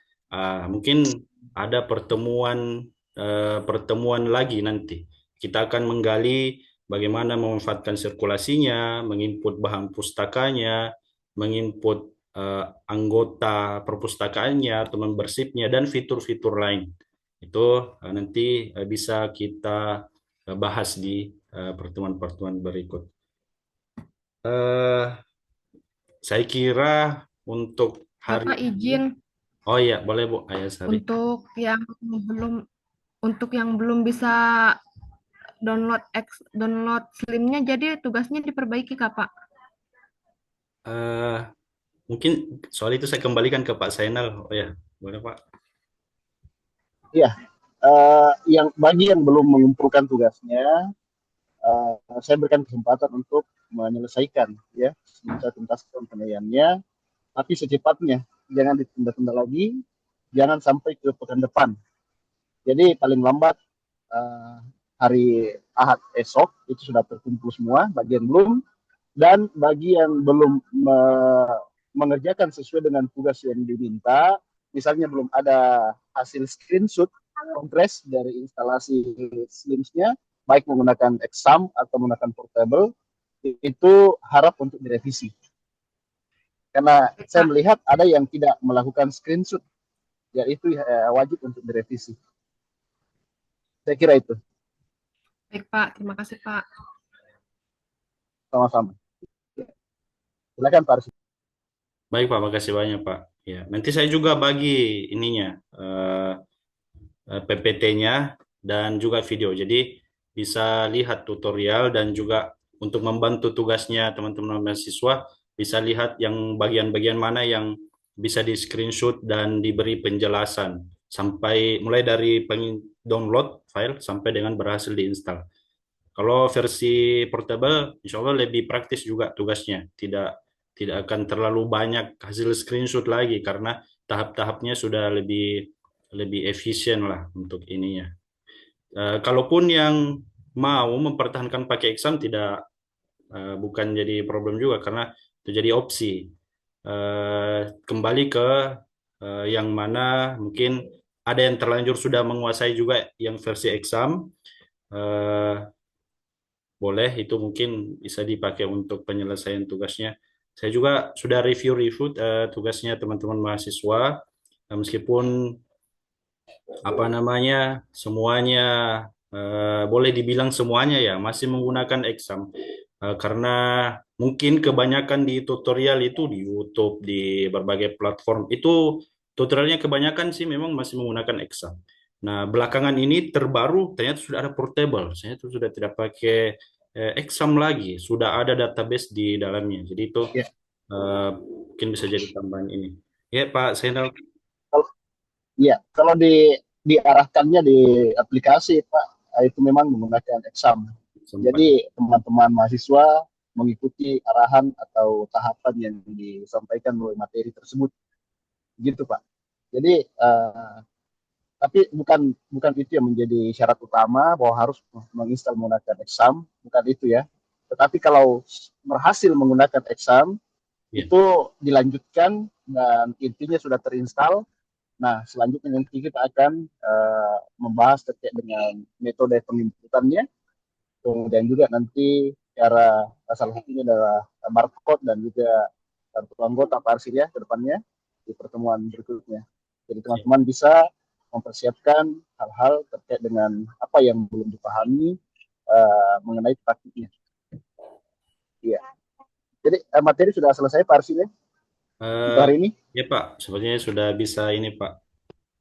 mungkin ada pertemuan lagi nanti. Kita akan menggali bagaimana memanfaatkan sirkulasinya, menginput bahan pustakanya, menginput anggota perpustakaannya, atau membersihnya, dan fitur-fitur lain. Itu nanti bisa kita bahas di pertemuan-pertemuan berikut. Saya kira untuk hari Bapak izin Oh iya, boleh Bu Ayah Sari. untuk yang belum bisa download Slimnya, jadi tugasnya diperbaiki Kak, Pak. Mungkin soal itu saya kembalikan ke Pak Zainal. Oh ya, boleh Pak. Iya, yang bagi yang belum mengumpulkan tugasnya, saya berikan kesempatan untuk menyelesaikan, ya, saya tuntaskan penilaiannya, tapi secepatnya, jangan ditunda-tunda lagi, jangan sampai ke pekan depan. Jadi paling lambat hari Ahad esok itu sudah terkumpul semua, bagi yang belum, dan bagi yang belum mengerjakan sesuai dengan tugas yang diminta, misalnya belum ada hasil screenshot kompres dari instalasi Slims-nya, baik menggunakan exam atau menggunakan portable, itu harap untuk direvisi. Karena saya melihat ada yang tidak melakukan screenshot, ya itu wajib untuk direvisi. Saya kira itu. Baik Pak, terima kasih Pak. Sama-sama. Silakan Pak Arsi. Baik Pak, makasih banyak Pak. Ya, nanti saya juga bagi ininya PPT-nya dan juga video. Jadi bisa lihat tutorial dan juga untuk membantu tugasnya teman-teman mahasiswa bisa lihat yang bagian-bagian mana yang bisa di screenshot dan diberi penjelasan sampai mulai dari download file sampai dengan berhasil diinstal. Kalau versi portable, insya Allah lebih praktis juga tugasnya. Tidak akan terlalu banyak hasil screenshot lagi karena tahap-tahapnya sudah lebih efisien lah untuk ininya. Kalaupun yang mau mempertahankan pakai exam bukan jadi problem juga karena itu jadi opsi. Kembali ke yang mana mungkin ada yang terlanjur sudah menguasai juga yang versi exam. Boleh itu mungkin bisa dipakai untuk penyelesaian tugasnya. Saya juga sudah review tugasnya teman-teman mahasiswa, meskipun semuanya boleh dibilang semuanya ya masih menggunakan exam. Karena mungkin kebanyakan di tutorial itu di YouTube, di berbagai platform itu tutorialnya kebanyakan sih memang masih menggunakan exam. Nah, belakangan ini terbaru ternyata sudah ada portable. Saya tuh sudah tidak pakai exam lagi, sudah ada database di dalamnya. Jadi itu Ya. mungkin bisa jadi tambahan ini. Ya, Pak Zainal. Kalau diarahkannya di aplikasi Pak, itu memang menggunakan exam. Jadi teman-teman mahasiswa mengikuti arahan atau tahapan yang disampaikan oleh materi tersebut, gitu Pak. Jadi tapi bukan itu yang menjadi syarat utama bahwa harus menginstal menggunakan exam, bukan itu ya. Tetapi kalau berhasil menggunakan exam, itu dilanjutkan dan intinya sudah terinstall. Nah, selanjutnya nanti kita akan membahas terkait dengan metode penginputannya, kemudian juga nanti cara salah satunya adalah barcode dan juga kartu anggota Pak Arsil ya ke depannya di pertemuan berikutnya. Jadi teman-teman bisa mempersiapkan hal-hal terkait dengan apa yang belum dipahami mengenai praktiknya. Iya. Jadi materi sudah selesai Pak Arsil ya? Untuk hari ini? Ya Pak, sepertinya sudah bisa ini Pak.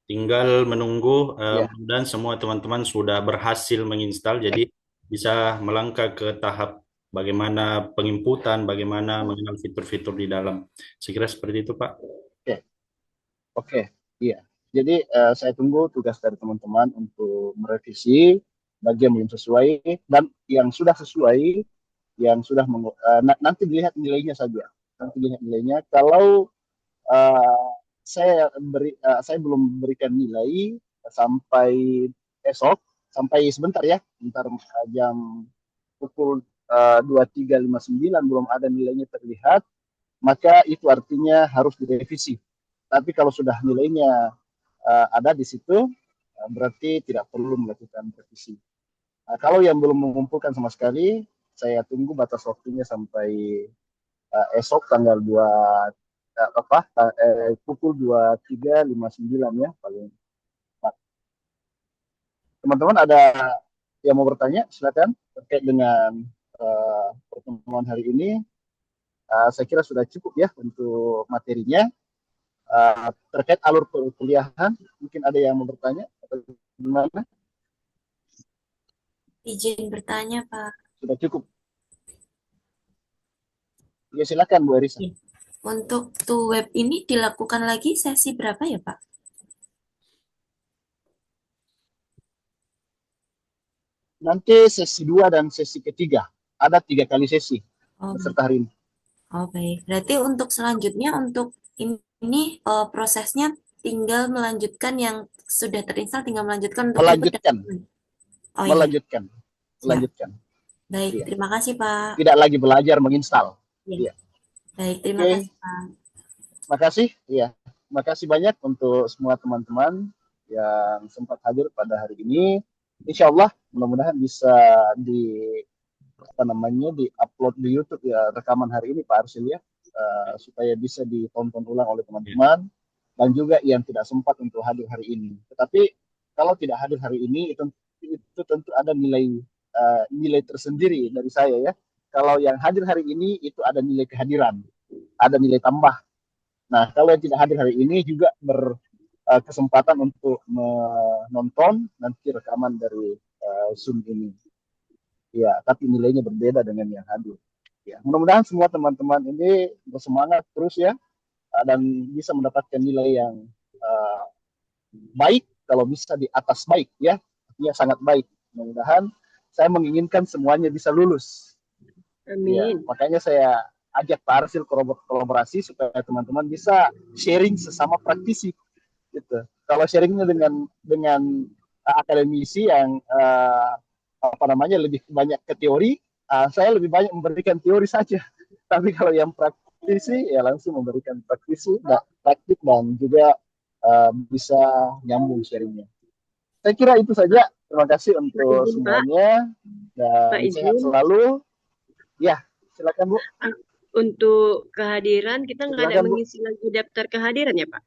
Tinggal menunggu dan semua teman-teman sudah berhasil menginstal, jadi bisa melangkah ke tahap bagaimana penginputan, bagaimana mengenal fitur-fitur di dalam. Saya kira seperti itu Pak. Oke, iya. Jadi saya tunggu tugas dari teman-teman untuk merevisi bagi yang belum sesuai dan yang sudah sesuai, yang sudah nanti dilihat nilainya saja. Nanti dilihat nilainya. Kalau saya belum berikan nilai sampai esok, sampai sebentar ya, bentar jam pukul 23.59 belum ada nilainya terlihat, maka itu artinya harus direvisi. Tapi kalau sudah nilainya ada di situ, berarti tidak perlu melakukan revisi. Kalau yang belum mengumpulkan sama sekali, saya tunggu batas waktunya sampai esok tanggal 2 pukul 23.59 ya paling. Teman-teman ada yang mau bertanya, silakan terkait dengan pertemuan hari ini. Saya kira sudah cukup ya untuk materinya. Terkait alur perkuliahan, mungkin ada yang mau bertanya atau gimana? Izin bertanya, Pak. Sudah cukup. Ya silakan Bu Erisa. Iya. Untuk web ini dilakukan lagi sesi berapa ya, Pak? Nanti sesi 2 dan sesi ketiga. Ada 3 kali sesi beserta hari ini. Oh, baik. Berarti untuk selanjutnya, untuk ini prosesnya tinggal melanjutkan yang sudah terinstal, tinggal melanjutkan untuk Melanjutkan. Oh, Melanjutkan. iya. Melanjutkan. Baik, Iya. terima kasih, Pak. Tidak lagi belajar menginstal. Iya. Iya. Baik, terima Oke. kasih, Pak. Makasih, iya. Makasih banyak untuk semua teman-teman yang sempat hadir pada hari ini. Insya Allah, mudah-mudahan bisa di-upload di YouTube ya rekaman hari ini Pak Arsil ya, supaya bisa ditonton ulang oleh teman-teman dan juga yang tidak sempat untuk hadir hari ini. Tetapi kalau tidak hadir hari ini itu tentu ada nilai tersendiri dari saya ya. Kalau yang hadir hari ini itu ada nilai kehadiran, ada nilai tambah. Nah, kalau yang tidak hadir hari ini juga berkesempatan untuk menonton nanti rekaman dari Zoom ini. Ya, tapi nilainya berbeda dengan yang hadir. Ya, mudah-mudahan semua teman-teman ini bersemangat terus ya, dan bisa mendapatkan nilai yang baik, kalau bisa di atas baik ya, artinya sangat baik. Mudah-mudahan saya menginginkan semuanya bisa lulus. Amin. Ya, makanya saya ajak Pak Arsil kolaborasi supaya teman-teman bisa sharing sesama praktisi gitu. Kalau sharingnya dengan akademisi yang lebih banyak ke teori, saya lebih banyak memberikan teori saja. Tapi kalau yang praktisi ya langsung memberikan praktik dan juga bisa nyambung sharingnya. Saya kira itu saja. Terima kasih untuk semuanya dan sehat selalu. Ya, silakan Bu. Untuk kehadiran kita nggak ada Silakan, Bu. mengisi lagi daftar kehadiran ya Pak?